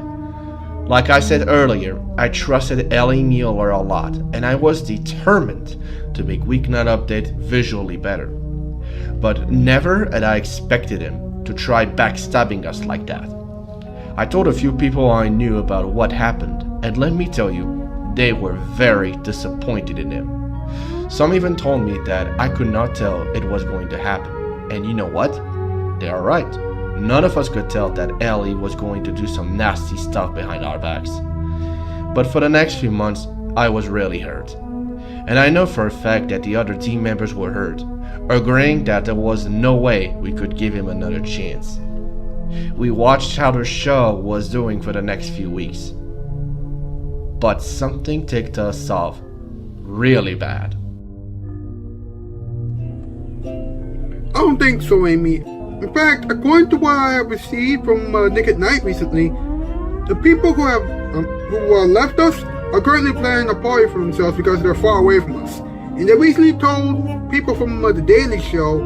Like I said earlier, I trusted Ellie Muller a lot, and I was determined to make Weeknight Update visually better. But never had I expected him to try backstabbing us like that. I told a few people I knew about what happened, and let me tell you, they were very disappointed in him. Some even told me that I could not tell it was going to happen, and you know what? They are right. None of us could tell that Ellie was going to do some nasty stuff behind our backs. But for the next few months, I was really hurt. And I know for a fact that the other team members were hurt, agreeing that there was no way we could give him another chance. We watched how the show was doing for the next few weeks. But something ticked us off really bad. I don't think so, Amy. In fact, according to what I have received from Nick at Night recently, the people who left us are currently planning a party for themselves because they're far away from us. And they recently told people from The Daily Show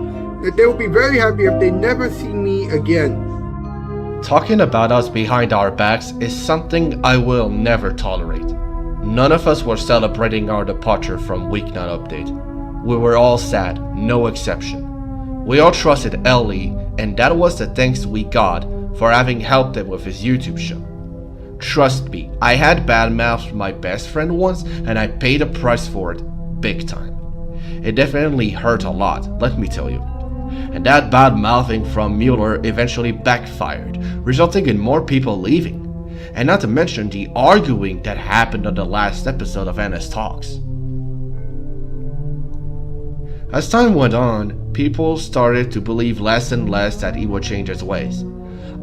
that they will be very happy if they never see me again. Talking about us behind our backs is something I will never tolerate. None of us were celebrating our departure from Weeknight Update. We were all sad, no exception. We all trusted Ellie, and that was the thanks we got for having helped him with his YouTube show. Trust me, I had badmouthed my best friend once, and I paid a price for it, big time. It definitely hurt a lot, let me tell you. And that bad mouthing from Muller eventually backfired, resulting in more people leaving. And not to mention the arguing that happened on the last episode of Anna's Talks. As time went on, people started to believe less and less that he would change his ways.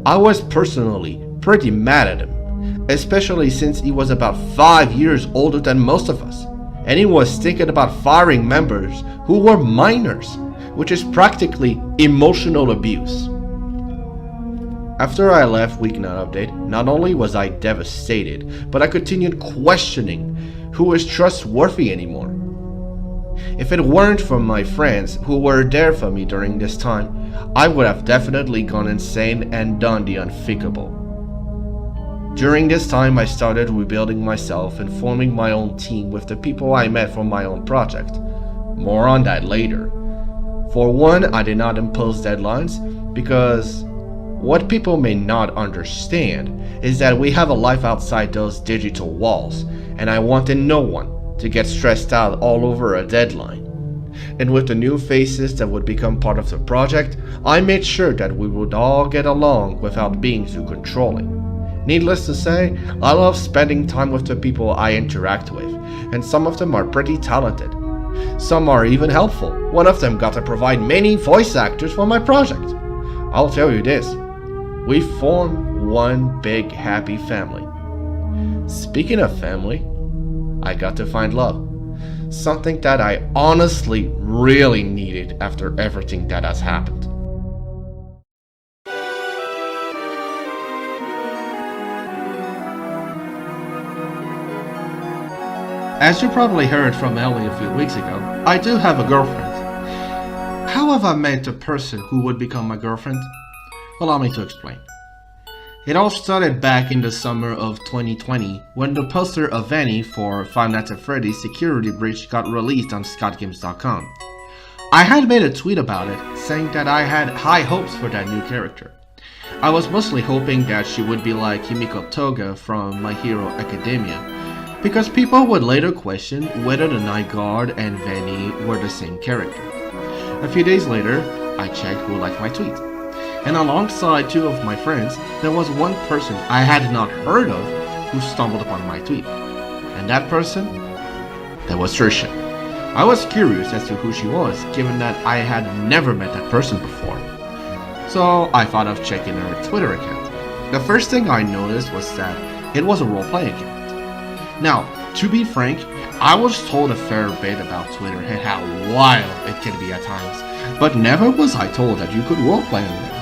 I was personally pretty mad at him, especially since he was about 5 years older than most of us, and he was thinking about firing members who were minors, which is practically emotional abuse. After I left Weeknight Update, not only was I devastated, but I continued questioning who is trustworthy anymore. If it weren't for my friends who were there for me during this time, I would have definitely gone insane and done the unthinkable. During this time, I started rebuilding myself and forming my own team with the people I met from my own project. More on that later. For one, I did not impose deadlines because what people may not understand is that we have a life outside those digital walls, and I wanted no one to get stressed out all over a deadline. And with the new faces that would become part of the project, I made sure that we would all get along without being too controlling. Needless to say, I love spending time with the people I interact with, and some of them are pretty talented. Some are even helpful. One of them got to provide many voice actors for my project. I'll tell you this, we form one big happy family. Speaking of family, I got to find love. Something that I honestly really needed after everything that has happened. As you probably heard from Ellie a few weeks ago, I do have a girlfriend. How have I met the person who would become my girlfriend? Allow me to explain. It all started back in the summer of 2020 when the poster of Annie for Five Nights at Freddy's Security Breach got released on ScottGames.com. I had made a tweet about it, saying that I had high hopes for that new character. I was mostly hoping that she would be like Himiko Toga from My Hero Academia, because people would later question whether the Night Guard and Vanny were the same character. A few days later, I checked who liked my tweet. And alongside two of my friends, there was one person I had not heard of who stumbled upon my tweet. And that person? That was Trisha. I was curious as to who she was, given that I had never met that person before. So I thought of checking her Twitter account. The first thing I noticed was that it was a role-playing account. Now, to be frank, I was told a fair bit about Twitter and how wild it can be at times, but never was I told that you could roleplay on there.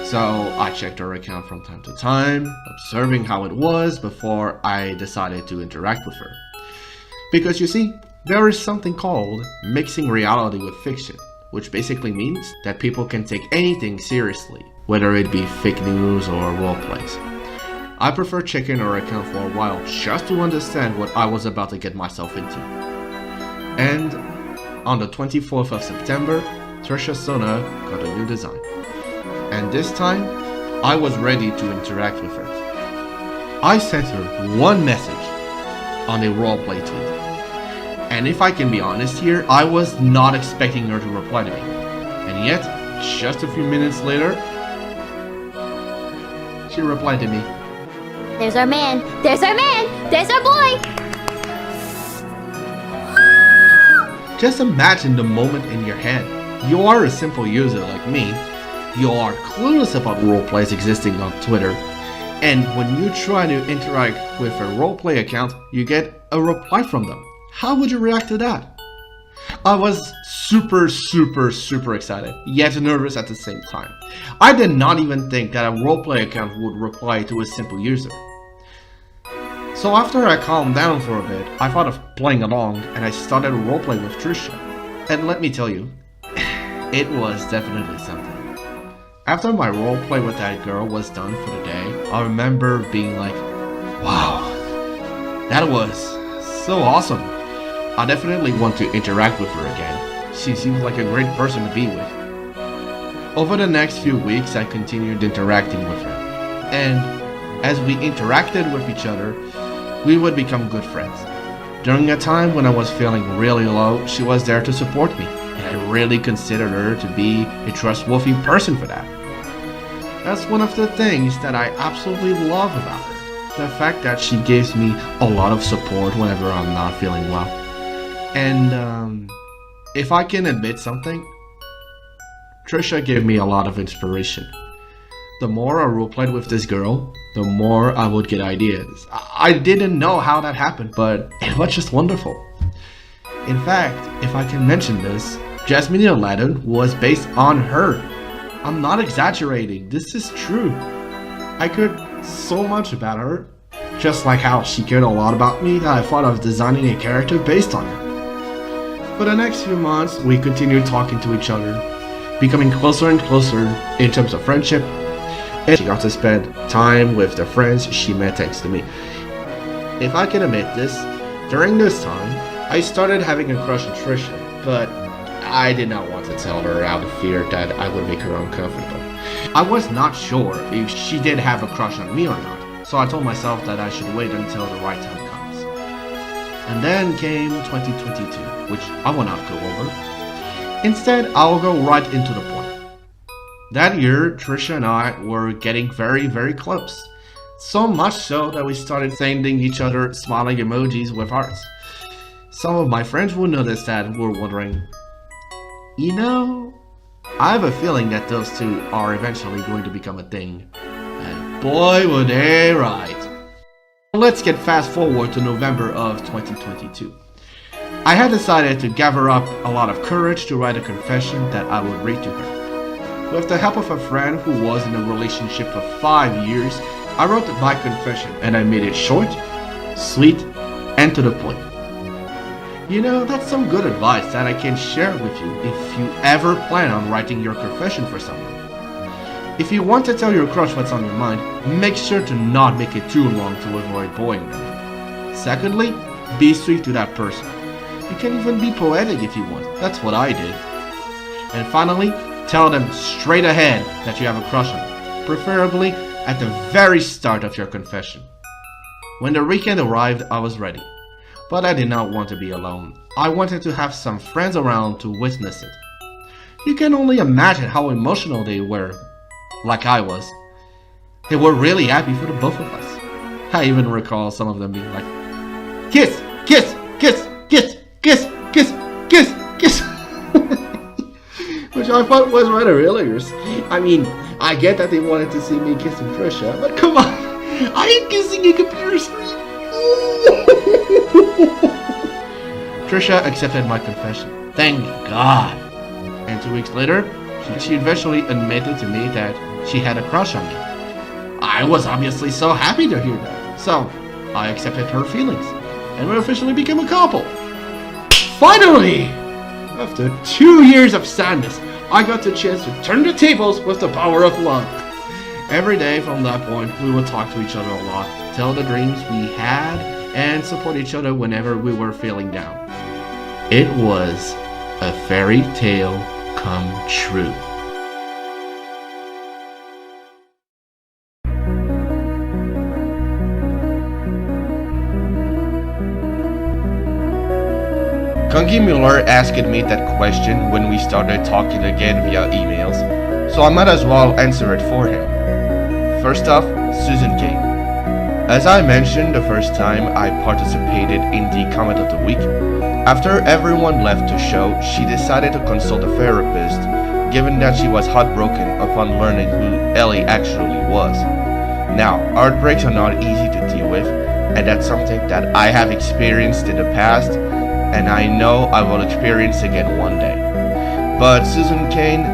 So I checked her account from time to time, observing how it was before I decided to interact with her. Because you see, There is something called mixing reality with fiction, which basically means that people can take anything seriously, whether it be fake news or roleplays. I prefer checking her account for a while just to understand what I was about to get myself into. And on the 24th of September, Trisha Sona got a new design. And this time, I was ready to interact with her. I sent her one message on a roleplay tweet. And if I can be honest here, I was not expecting her to reply to me. And yet, just a few minutes later, she replied to me. There's our man! There's our man! There's our boy! Just imagine the moment in your head. You are a simple user like me. You are clueless about roleplays existing on Twitter. And when you try to interact with a roleplay account, you get a reply from them. How would you react to that? I was super excited, yet nervous at the same time. I did not even think that a roleplay account would reply to a simple user. So after I calmed down for a bit, I thought of playing along and I started a roleplay with Trisha. And let me tell you, it was definitely something. After my roleplay with that girl was done for the day, I remember being like, wow, that was so awesome. I definitely want to interact with her again. She seems like a great person to be with. Over the next few weeks, I continued interacting with her. And as we interacted with each other, we would become good friends. During a time when I was feeling really low, she was there to support me. And I really considered her to be a trustworthy person for that. That's one of the things that I absolutely love about her. The fact that she gives me a lot of support whenever I'm not feeling well. And if I can admit something, Trisha gave me a lot of inspiration. The more I roleplayed with this girl, the more I would get ideas. I didn't know how that happened, but it was just wonderful. In fact, if I can mention this, Jasmine Aladdin was based on her. I'm not exaggerating, this is true. I cared so much about her, just like how she cared a lot about me that I thought of designing a character based on her. For the next few months, we continued talking to each other, becoming closer and closer in terms of friendship, and she got to spend time with the friends she met thanks to me. If I can admit this, during this time, I started having a crush on Trisha, but I did not want to tell her out of fear that I would make her uncomfortable. I was not sure if she did have a crush on me or not, so I told myself that I should wait until the right time comes. And then came 2022, which I will not go over. Instead, I'll go right into the point. That year, Trisha and I were getting very close. So much so that we started sending each other smiling emojis with hearts. Some of my friends will notice that and were wondering, you know, I have a feeling that those two are eventually going to become a thing. And boy, were they right. Let's get fast forward to November of 2022. I had decided to gather up a lot of courage to write a confession that I would read to her. With the help of a friend who was in a relationship for 5 years, I wrote my confession and I made it short, sweet, and to the point. You know, that's some good advice that I can share with you if you ever plan on writing your confession for someone. If you want to tell your crush what's on your mind, make sure to not make it too long to avoid boring them. Secondly, be sweet to that person. You can even be poetic if you want. That's what I did. And finally, tell them straight ahead that you have a crush on them, preferably at the very start of your confession. When the weekend arrived, I was ready. But I did not want to be alone. I wanted to have some friends around to witness it. You can only imagine how emotional they were, like I was. They were really happy for the both of us. I even recall some of them being like, kiss, kiss, kiss, kiss, kiss, kiss, kiss, kiss. Which I thought was rather hilarious. I mean, I get that they wanted to see me kissing Trisha, but come on, I ain't kissing a computer screen. Trisha accepted my confession. Thank God. And 2 weeks later, she eventually admitted to me that she had a crush on me. I was obviously so happy to hear that. So, I accepted her feelings, and we officially became a couple. finally! After 2 years of sadness, I got the chance to turn the tables with the power of love. Every day from that point, we would talk to each other a lot, tell the dreams we had, and support each other whenever we were feeling down. It was a fairy tale come true. Kangi Muller asked me that question when we started talking again via emails, so I might as well answer it for him. First off, Susan Kane. As I mentioned the first time I participated in the Comment of the Week, after everyone left the show, she decided to consult a therapist, given that she was heartbroken upon learning who Ellie actually was. Now, heartbreaks are not easy to deal with, and that's something that I have experienced in the past, and I know I will experience again one day. But Susan Kane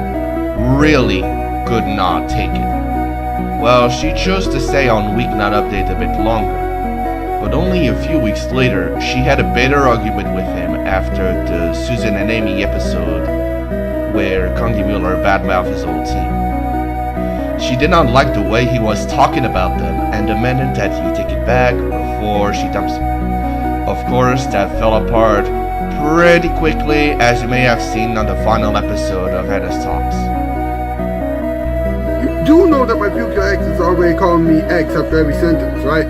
really could not take it. Well, she chose to stay on Weeknight Update a bit longer, but only a few weeks later, she had a bitter argument with him after the Susan and Amy episode where Kangi Muller badmouthed his old team. She did not like the way he was talking about them and demanded that he take it back before she dumps him. Of course, that fell apart pretty quickly, as you may have seen on the final episode of Hannah's Talks. You do know that my future ex is already calling me ex after every sentence, right?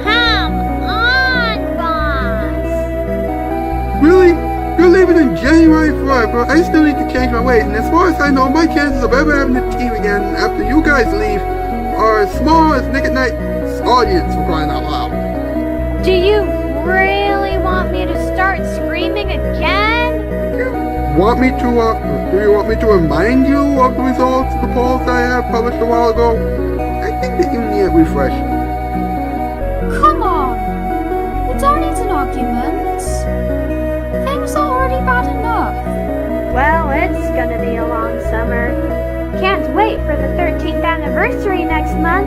Come on, boss. Really? You're leaving in January forever. I still need to change my ways, and as far as I know, my chances of ever having a team again after you guys leave are as small as Nick at Night's audience, for crying out loud. Do you really want me to start screaming again? Do you want me to remind you of the results of the polls I have published a while ago? I think that you need a refresher. Come on! We don't need an argument. Things are already bad enough. Well, it's gonna be a long summer. Can't wait for the 13th anniversary next month.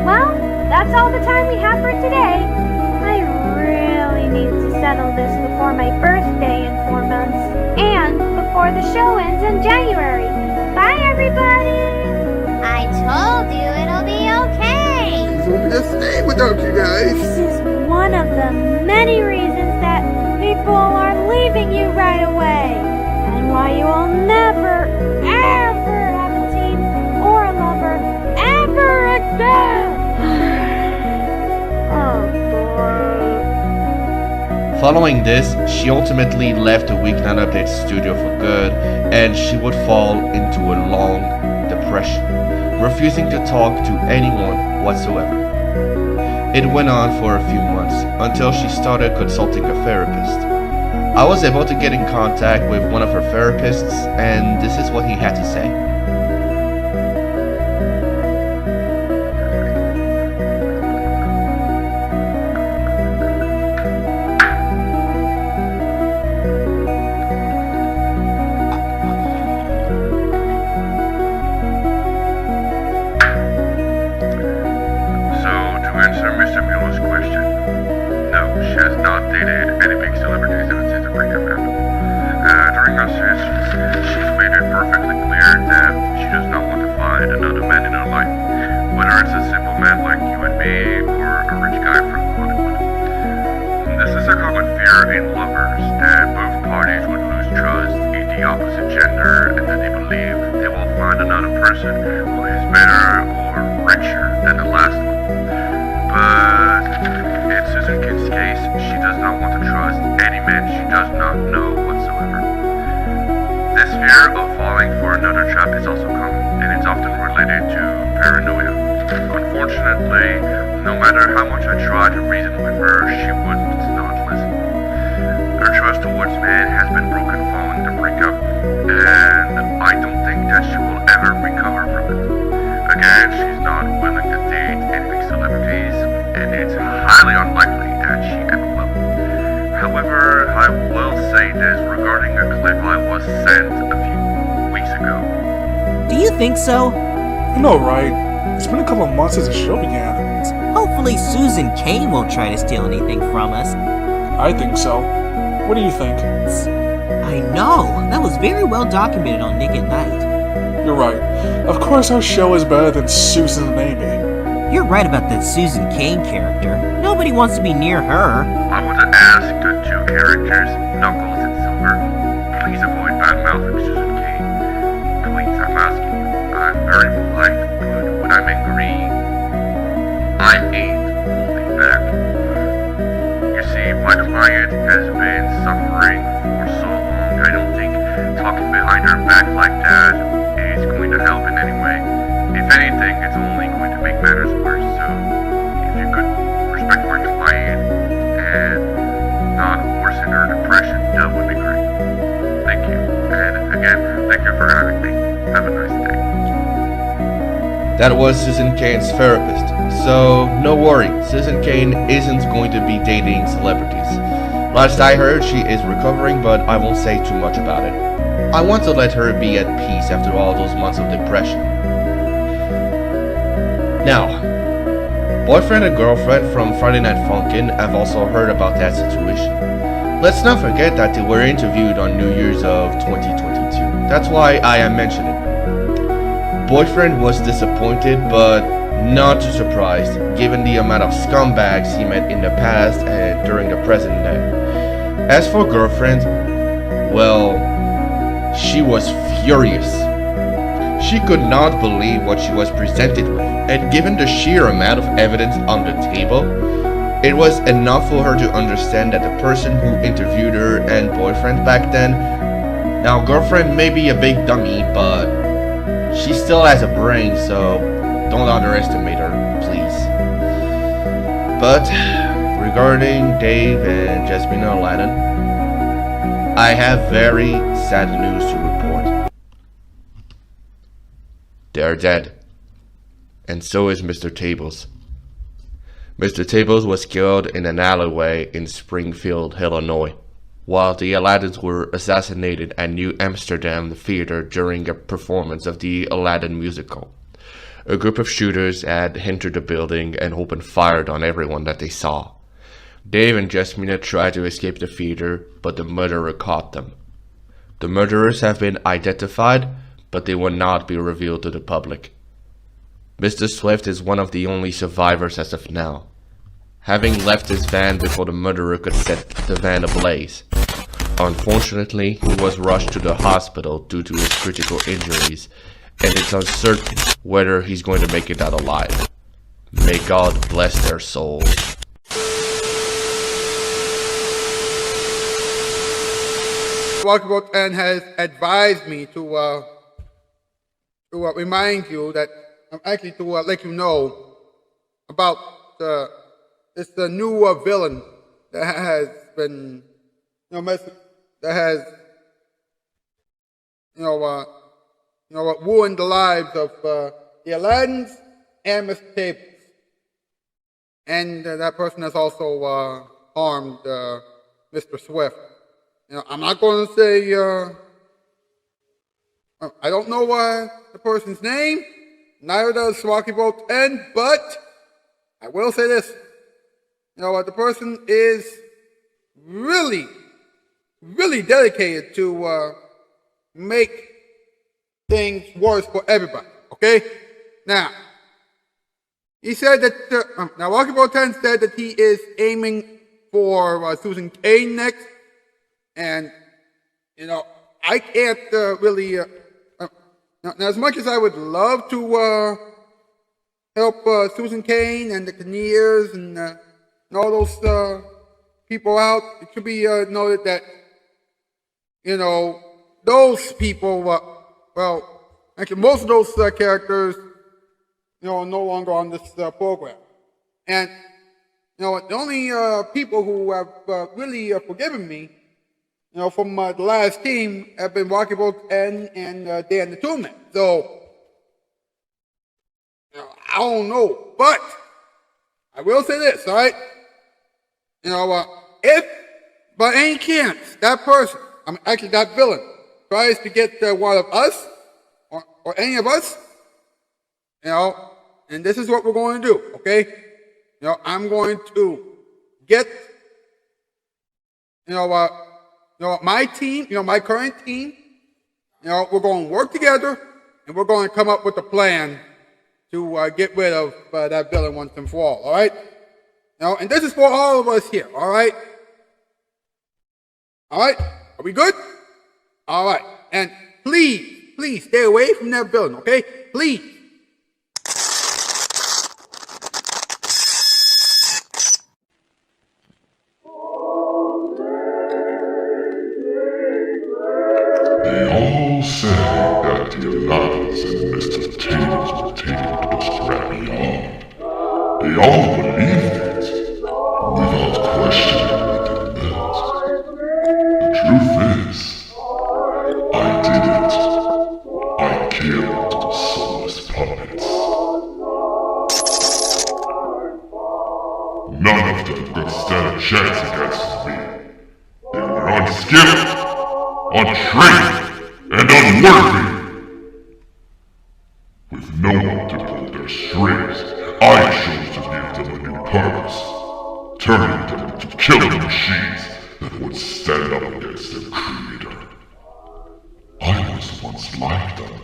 Well, that's all the time we have for today. I really need to settle this before my birthday in 4 months, and before the show ends in January. Bye, everybody! I told you it'll be okay! Things will be the same without you guys. This is one of the many reasons that people are leaving you right away, and why you will never, ever have a team or a lover ever again! Following this, she ultimately left the Weeknight Update studio for good, and she would fall into a long depression, refusing to talk to anyone whatsoever. It went on for a few months, until she started consulting a therapist. I was able to get in contact with one of her therapists, and this is what he had to say. Think so? I know, right? It's been a couple of months since the show began. Hopefully Susan Kane won't try to steal anything from us. I think so. What do you think? I know. That was very well documented on Nick at Night. You're right. Of course our show is better than Susan and Amy. You're right about that Susan Kane character. Nobody wants to be near her. I want to ask the two characters, Knuckles and Silver, please avoid bad-mouthing Susan Kane. Please, I'm asking you. I'm very polite, but when I'm angry, I ain't holding back. You see, my client has been suffering for so long. I don't think talking behind her back like that is going to help in any way. If anything, it's only going to make matters worse. So, if you could respect my client and not worsen her depression, that would be great. Thank you. And again, thank you for having me. Have a nice day. That was Susan Kane's therapist. So, no worry, Susan Kane isn't going to be dating celebrities. Last I heard, she is recovering, but I won't say too much about it. I want to let her be at peace after all those months of depression. Now, boyfriend and girlfriend from Friday Night Funkin' have also heard about that situation. Let's not forget that they were interviewed on New Year's of 2022. That's why I am mentioning it. Boyfriend was disappointed, but not too surprised, given the amount of scumbags he met in the past and during the present day. As for girlfriend, well, she was furious. She could not believe what she was presented with, and given the sheer amount of evidence on the table, it was enough for her to understand that the person who interviewed her and boyfriend back then, now girlfriend may be a big dummy, but she still has a brain, so don't underestimate her, please. But regarding Dave and Jasmina Aladdin, I have very sad news to report. They are dead. And so is Mr. Tables. Mr. Tables was killed in an alleyway in Springfield, Illinois, while the Aladdins were assassinated at New Amsterdam Theater during a performance of the Aladdin musical. A group of shooters had entered the building and opened fire on everyone that they saw. Dave and Jasmina tried to escape the theater, but the murderer caught them. The murderers have been identified, but they will not be revealed to the public. Mr. Swift is one of the only survivors as of now, having left his van before the murderer could set the van ablaze. Unfortunately, he was rushed to the hospital due to his critical injuries, and it's uncertain whether he's going to make it out alive. May God bless their souls. Walkabout 10 has advised me to remind you that, actually to let you know about this new villain that has been, that has, ruined the lives of the Aladdins and Mr. Tables. And that person has also harmed Mr. Swift. I'm not going to say, I don't know the person's name, neither does Walkabout N, but I will say this. The person is really, really dedicated to make things worse for everybody, okay? Now, he said that, now Walkabout 10 said that he is aiming for Susan Kane next, and, I can't really, now as much as I would love to help Susan Kane and the Kinnears and all those people out, it should be noted that, those people, well, actually most of those characters, are no longer on this program. And, the only people who have really forgiven me, from the last team have been Walkabout N and Dan the Toolman. So, I don't know, but I will say this, all right? If by any chance that person, actually that villain, tries to get one of us or any of us, and this is what we're going to do, okay? I'm going to get, my team, my current team, we're going to work together and we're going to come up with a plan to get rid of that villain once and for all right? And this is for all of us here, all right? All right? Are we good? All right. And please stay away from that villain, okay? Please. They all say that the Aladdins and Mr. Tables were taken to the scrap yard. They all believed it, without questioning what it meant. The truth is, I didn't. I killed the soulless puppets. None of them could stand a chance against me. They were unskilled, untrained, and unworthy. With no one to pull their strings, I chose to give them a new purpose, turning them into killing machines that would stand up against their creator. I was once like them.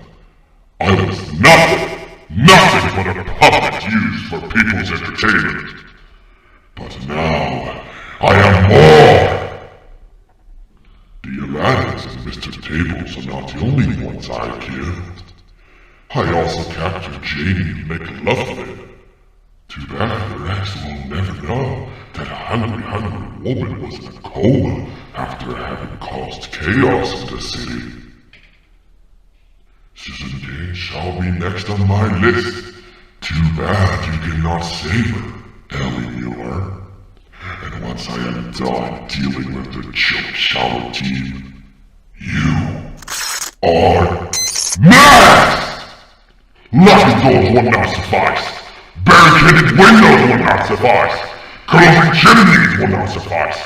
I was nothing but a puppet used for people's entertainment. But now, I am more! The Aladdins and Mr. Tables are not the only ones I killed. I also captured Janie and McLaughlin. Too bad the rest will never know that a hungry woman was in a coma after having caused chaos in the city. Susan Kane shall be next on my list. Too bad you cannot save her, Ellie Muller. And once I am done dealing with the choke shower team, you are next! Locking doors will not suffice. Barricaded windows will not suffice. Closing chimneys will not suffice.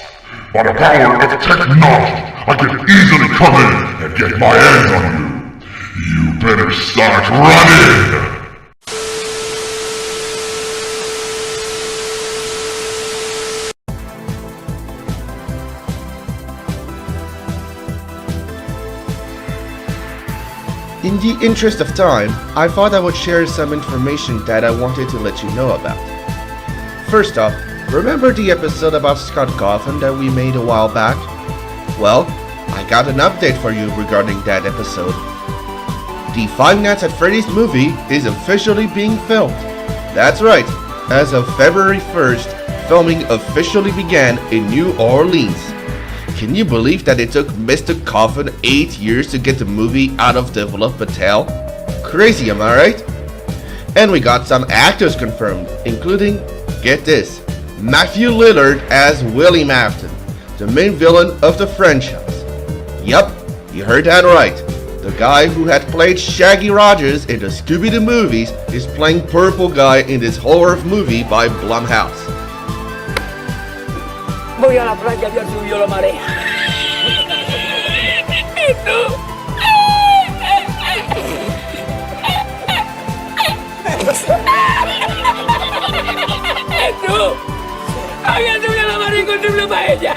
By the power of technology, I can easily come in and get my hands on you. You better start running! In the interest of time, I thought I would share some information that I wanted to let you know about. First off, remember the episode about Scott Cawthon that we made a while back? Well, I got an update for you regarding that episode. The Five Nights at Freddy's movie is officially being filmed. That's right, as of February 1st, filming officially began in New Orleans. Can you believe that it took Mr. Cawthon 8 years to get the movie out of development hell? Crazy, am I right? And we got some actors confirmed, including, get this, Matthew Lillard as Willie Mafton, the main villain of the franchise. Yup, you heard that right. The guy who had played Shaggy Rogers in the Scooby-Doo movies is playing Purple Guy in this horror movie by Blumhouse. Voy a la playa, ya subió la marea. ¡Tú! ¡Había subido la marea y encontré una paella!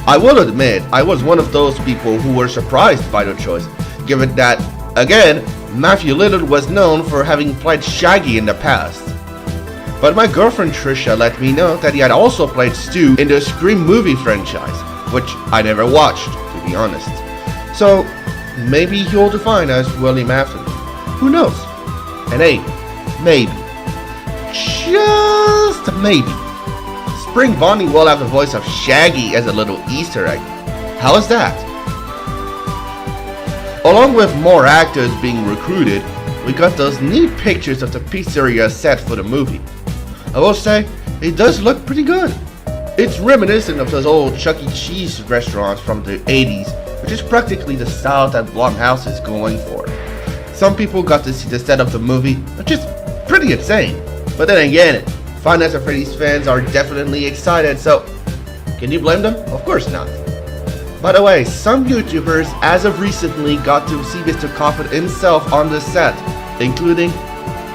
I will admit, I was one of those people who were surprised by the choice, given that, again, Matthew Lillard was known for having played Shaggy in the past. But my girlfriend Trisha let me know that he had also played Stu in the Scream movie franchise, which I never watched, to be honest. So, maybe he'll define as Willie Mafton. Who knows? And hey, maybe, just maybe, Spring Bonnie will have the voice of Shaggy as a little Easter egg. How is that? Along with more actors being recruited, we got those neat pictures of the pizzeria set for the movie. I will say, it does look pretty good. It's reminiscent of those old Chuck E. Cheese restaurants from the 80s, which is practically the style that Blumhouse is going for. Some people got to see the set of the movie, which is pretty insane. But then again, Five Nights at Freddy's fans are definitely excited, so can you blame them? Of course not. By the way, some YouTubers as of recently got to see Mr. Cawthon himself on the set, including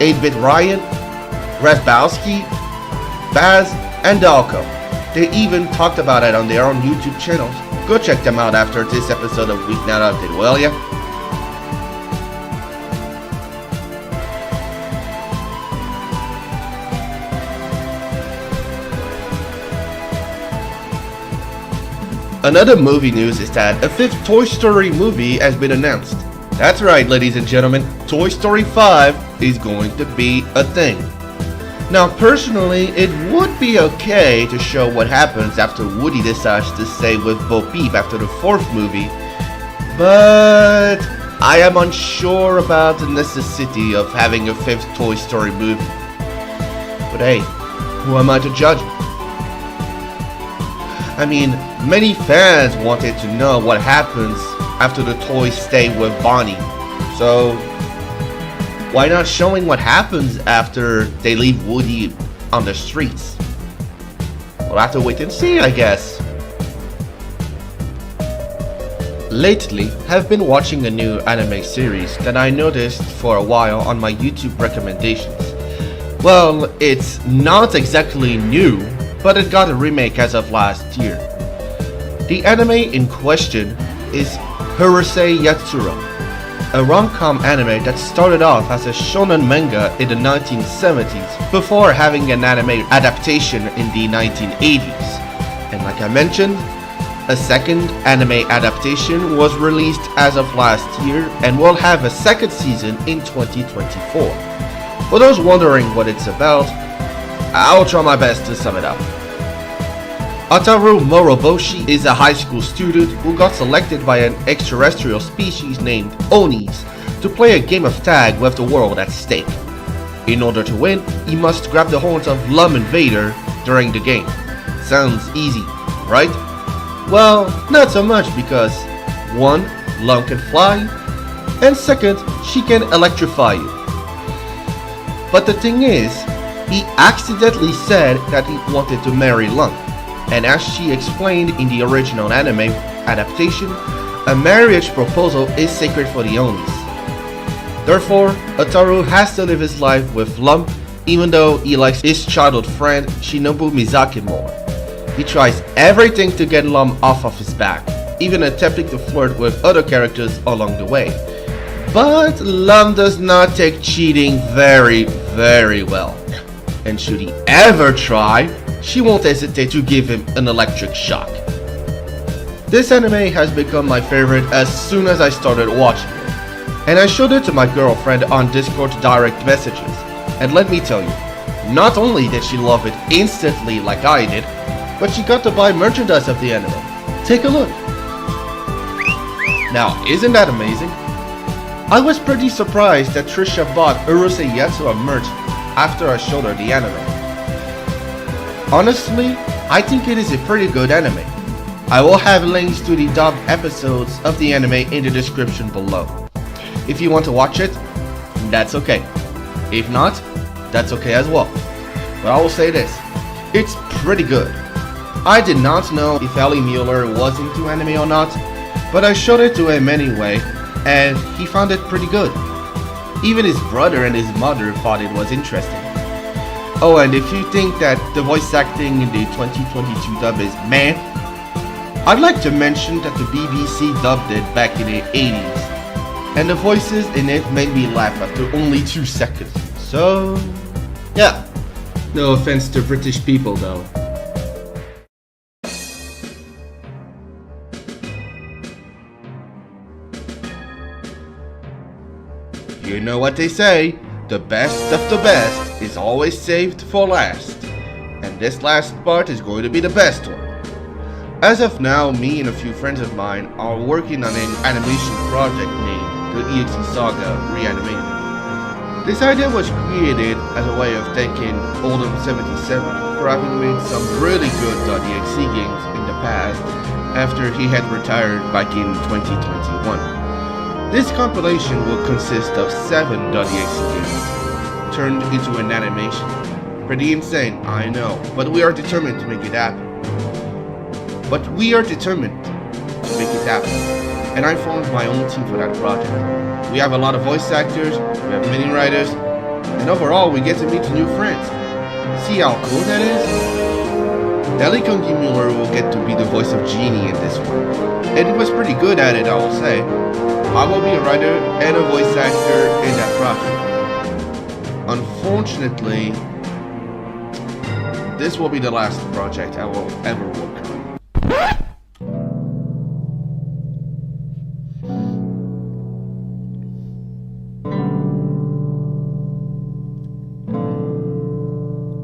8-Bit Ryan, Razbowski, Baz, and Dalko. They even talked about it on their own YouTube channels. Go check them out after this episode of Weeknight Update, will ya? Another movie news is that a 5th Toy Story movie has been announced. That's right, ladies and gentlemen, Toy Story 5 is going to be a thing. Now, personally, it would be okay to show what happens after Woody decides to stay with Bo Peep after the 4th movie, but I am unsure about the necessity of having a 5th Toy Story movie. But hey, who am I to judge? I mean, many fans wanted to know what happens after the toys stay with Bonnie, so why not showing what happens after they leave Woody on the streets? We'll have to wait and see, I guess. Lately, I've been watching a new anime series that I noticed for a while on my YouTube recommendations. Well, it's not exactly new, but it got a remake as of last year. The anime in question is Urusei Yatsura, a rom-com anime that started off as a shonen manga in the 1970s before having an anime adaptation in the 1980s. And like I mentioned, a second anime adaptation was released as of last year and will have a second season in 2024. For those wondering what it's about, I'll try my best to sum it up. Ataru Moroboshi is a high school student who got selected by an extraterrestrial species named Onis to play a game of tag with the world at stake. In order to win, he must grab the horns of Lum Invader during the game. Sounds easy, right? Well, not so much because 1. Lum can fly, and 2. She can electrify you. But the thing is, he accidentally said that he wanted to marry Lum. And as she explained in the original anime adaptation, a marriage proposal is sacred for the Onis. Therefore, Ataru has to live his life with Lum, even though he likes his childhood friend Shinobu Mizaki more. He tries everything to get Lum off of his back, even attempting to flirt with other characters along the way. But Lum does not take cheating very well. And should he ever try, she won't hesitate to give him an electric shock. This anime has become my favorite as soon as I started watching it, and I showed it to my girlfriend on Discord direct messages, and let me tell you, not only did she love it instantly like I did, but she got to buy merchandise of the anime. Take a look. Now, isn't that amazing? I was pretty surprised that Trisha bought Urusei Yatsura merch after I showed her the anime. Honestly, I think it is a pretty good anime. I will have links to the dubbed episodes of the anime in the description below. If you want to watch it, that's okay. If not, that's okay as well. But I will say this, it's pretty good. I did not know if Ellie Muller was into anime or not, but I showed it to him anyway, and he found it pretty good. Even his brother and his mother thought it was interesting. Oh, and if you think that the voice acting in the 2022 dub is meh, I'd like to mention that the BBC dubbed it back in the 80s, and the voices in it made me laugh after only 2 seconds. So, yeah. No offense to British people though. You know what they say, the best of the best is always saved for last. And this last part is going to be the best one. As of now, me and a few friends of mine are working on an animation project named the EXE Saga Reanimated. This idea was created as a way of thanking Oldham77 for having made some really good .exe games in the past after he had retired back in 2021. This compilation will consist of 7 .exe games, turned into an animation. Pretty insane, I know, but we are determined to make it happen. And I formed my own team for that project. We have a lot of voice actors, we have many writers, And overall, we get to meet new friends. See how cool that is? Ellie Kunki Muller will get to be the voice of Genie in this one. And he was pretty good at it, I will say. I will be a writer and a voice actor in that project. Unfortunately, this will be the last project I will ever work on.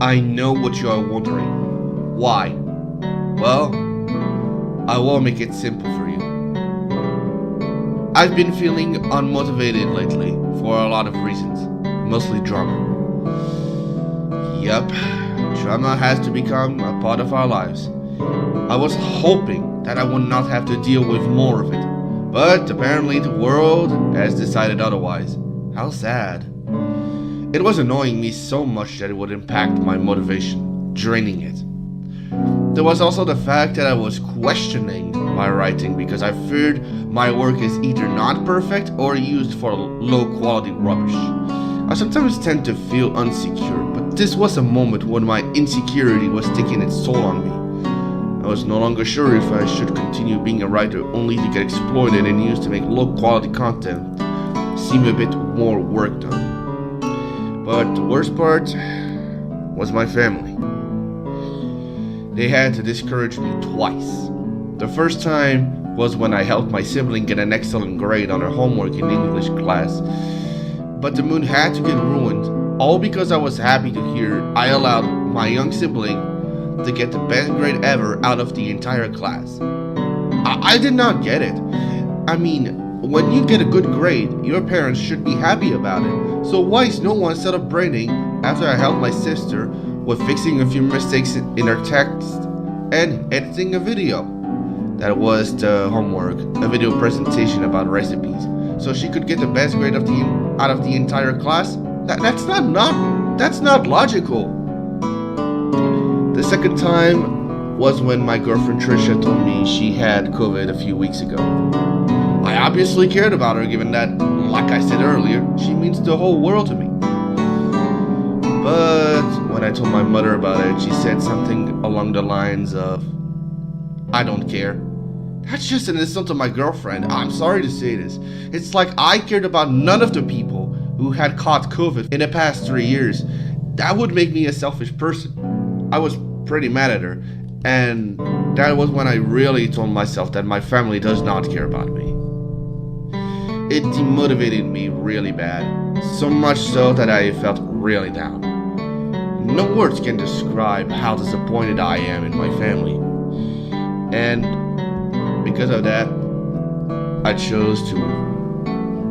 I know what you are wondering. Why? Well, I will make it simple for you. I've been feeling unmotivated lately for a lot of reasons, mostly drama. Yup, drama has to become a part of our lives. I was hoping that I would not have to deal with more of it, but apparently the world has decided otherwise. How sad. It was annoying me so much that it would impact my motivation, draining it. There was also the fact that I was questioning my writing because I feared my work is either not perfect or used for low quality rubbish. I sometimes tend to feel insecure, but this was a moment when my insecurity was taking its toll on me. I was no longer sure if I should continue being a writer only to get exploited and used to make low quality content seem a bit more work done. But the worst part was my family. They had to discourage me twice. The first time was when I helped my sibling get an excellent grade on her homework in English class. But the mood had to get ruined, all because I was happy to hear I allowed my young sibling to get the best grade ever out of the entire class. I did not get it. I mean, when you get a good grade, your parents should be happy about it. So why is no one celebrating after I helped my sister with fixing a few mistakes in her text and editing a video? That was the homework, a video presentation about recipes, so she could get the best grade out of the entire class. That's not logical. The second time was when my girlfriend Trisha told me she had COVID a few weeks ago. I obviously cared about her, given that, like I said earlier, she means the whole world to me. But when I told my mother about it, she said something along the lines of, "I don't care." That's just an insult to my girlfriend. I'm sorry to say this. It's like I cared about none of the people who had caught COVID in the past 3 years. That would make me a selfish person. I was pretty mad at her, and that was when I really told myself that my family does not care about me. It demotivated me really bad, so much so that I felt really down. No words can describe how disappointed I am in my family. And because of that, I chose to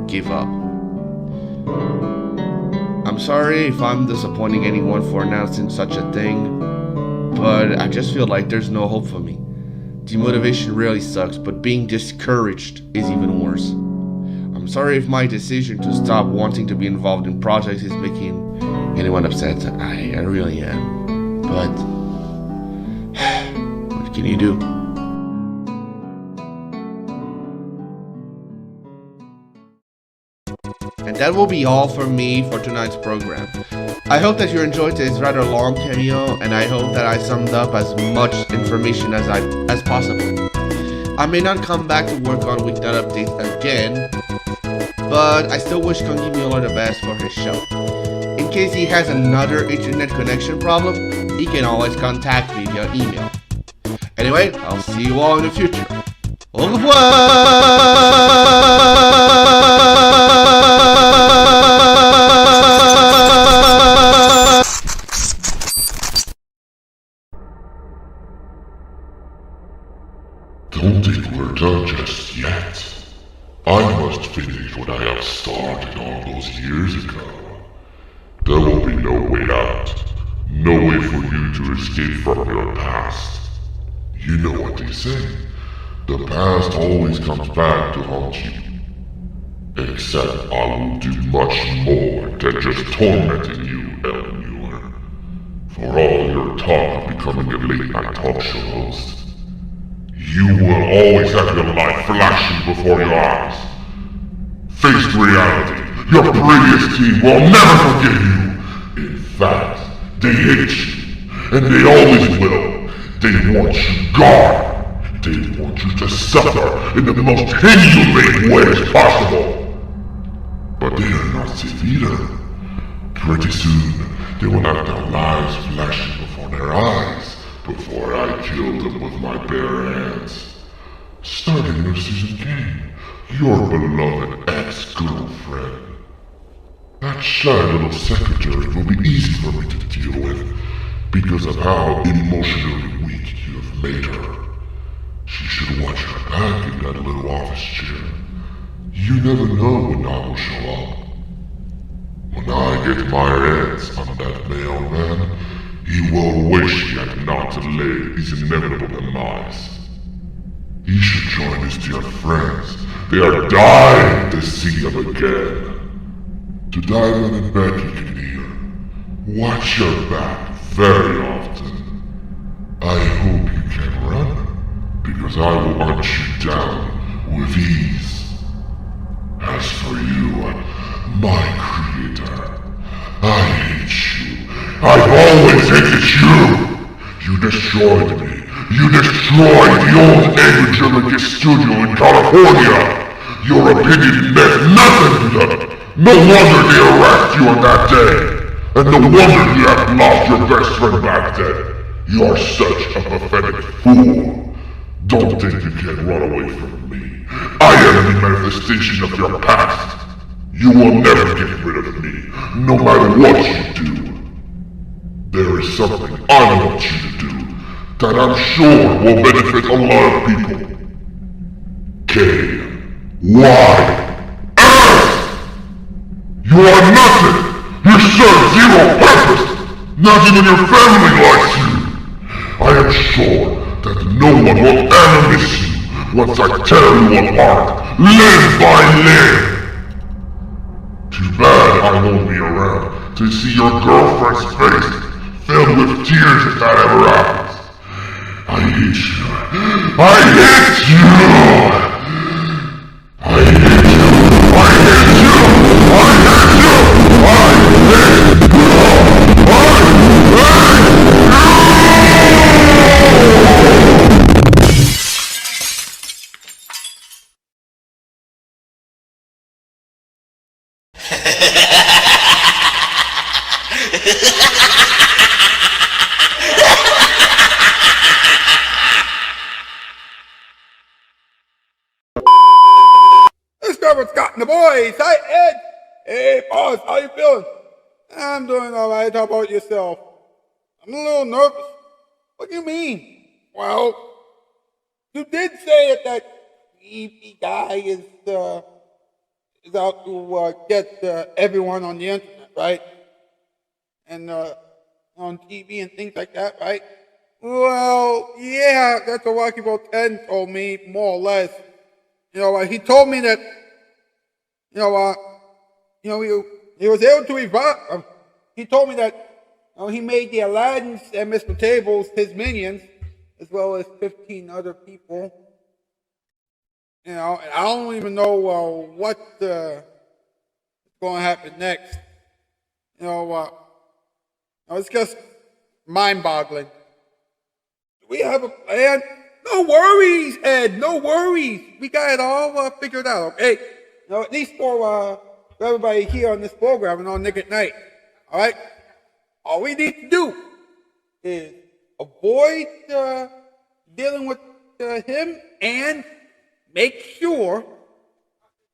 give up. I'm sorry if I'm disappointing anyone for announcing such a thing, but I just feel like there's no hope for me. Demotivation really sucks, but being discouraged is even worse. I'm sorry if my decision to stop wanting to be involved in projects is making anyone upset. I really am. But what can you do? And that will be all for me for tonight's program. I hope that you enjoyed this rather long cameo, and I hope that I summed up as much information as possible. I may not come back to work on Weeknight Update again, but I still wish Kunki Muller the best for his show. In case he has another internet connection problem, he can always contact me via email. Anyway, I'll see you all in the future. Au revoir! Don't think we're done just yet. I must finish what I have started all those years ago. There will be no way out. No way for you to escape from your past. You know what they say. The past always comes back to haunt you. Except I will do much more than just tormenting you, Ellen Muller. For all your talk of becoming a late-night talk show host, you will always have your life flashing before your eyes. Face reality. Your previous team will never forgive you. fact, they hate you, and they always will. They want you gone. They want you to suffer in the most inhumane ways possible. But they are not safe either. Pretty soon, they will have their lives flashing before their eyes before I kill them with my bare hands. Starting with Susan Kane, your beloved ex-girlfriend. That shy little secretary will be easy for me to deal with because of how emotionally weak you have made her. She should watch her back in that little office chair. You never know when I will show up. When I get my hands on that mailman, he will wish he had not delayed his inevitable demise. He should join his dear friends. They are dying to see him again. To Diamond and Becky can hear, watch your back very often. I hope you can run, because I will hunt you down with ease. As for you, my creator, I hate you. I've always hated you. You destroyed me. You destroyed the old Angelic studio in California. Your opinion meant nothing to them. No wonder they arrested you on that day. And no wonder you have lost your best friend back then. You are such a pathetic fool. Don't think you can run away from me. I am the manifestation of your past. You will never get rid of me, no matter what you do. There is something I want you to do that I'm sure will benefit a lot of people. K-Y-S! You are nothing! You serve zero purpose! Not even your family likes you! I am sure that no one will ever miss you once I tear you apart, limb by limb! Too bad I won't be around to see your girlfriend's face filled with tears if that ever happens. I hate you. I hate you! I hate you! I hate you! I hate you! I hate Let's go with Scott and the boys. Hi, Ed. Hey, boss. How you feeling? I'm doing all right. How about yourself? I'm a little nervous. What do you mean? Well, you did say it that creepy guy is out to get everyone on the internet, right? And on TV and things like that, right? Well, yeah, that's what Rocky Road 10 told me, more or less. He told me that, he was able to evolve. He told me that he made the Aladdins and Mr. Tables his minions, as well as 15 other people. And I don't even know what's going to happen next. It's just mind-boggling. Do we have a plan? No worries, Ed. No worries. We got it all figured out, okay? At least for everybody here on this program and on Nick at Night. All right? All we need to do is avoid dealing with him and make sure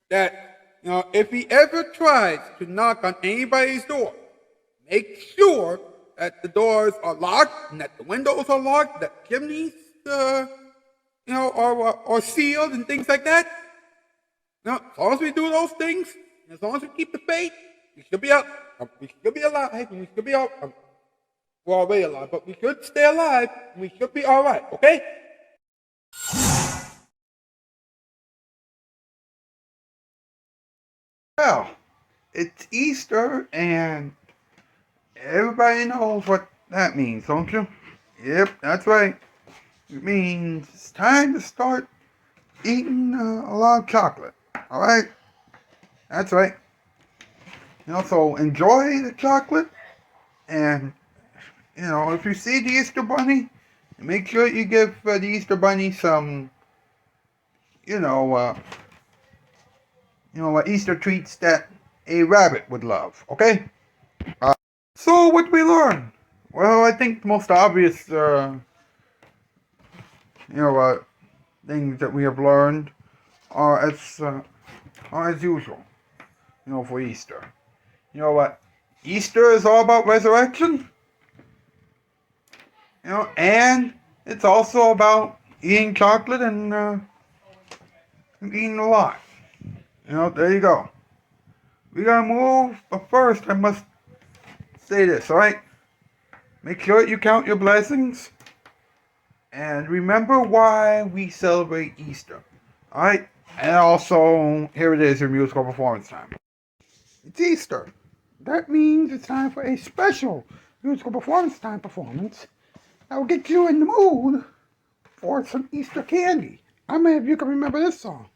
that, if he ever tries to knock on anybody's door, make sure that the doors are locked and that the windows are locked, that chimneys, are sealed and things like that. As long as we do those things, as long as we keep the faith, we should be out. We should be alive. We should be out. We're already alive, but we should stay alive. And we should be all right. Okay? Well, it's Easter, and everybody knows what that means, don't you? Yep, that's right. It means it's time to start eating a lot of chocolate. All right? That's right. So enjoy the chocolate And, if you see the Easter Bunny, make sure you give the Easter Bunny some, Easter treats that a rabbit would love, okay? So, what did we learn? Well, I think the most obvious, things that we have learned are as usual, for Easter. You know what? Easter is all about resurrection, and it's also about eating chocolate and eating a lot. There you go. We gotta move, but first I must say this, alright? Make sure you count your blessings, and remember why we celebrate Easter, alright? And also, here it is, your musical performance time. It's Easter. That means it's time for a special musical performance performance that will get you in the mood for some Easter candy. How many of you can remember this song?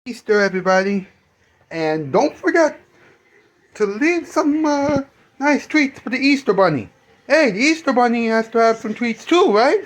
Easter, everybody. And don't forget to leave some nice treats for the Easter Bunny. Hey, the Easter Bunny has to have some treats too, right?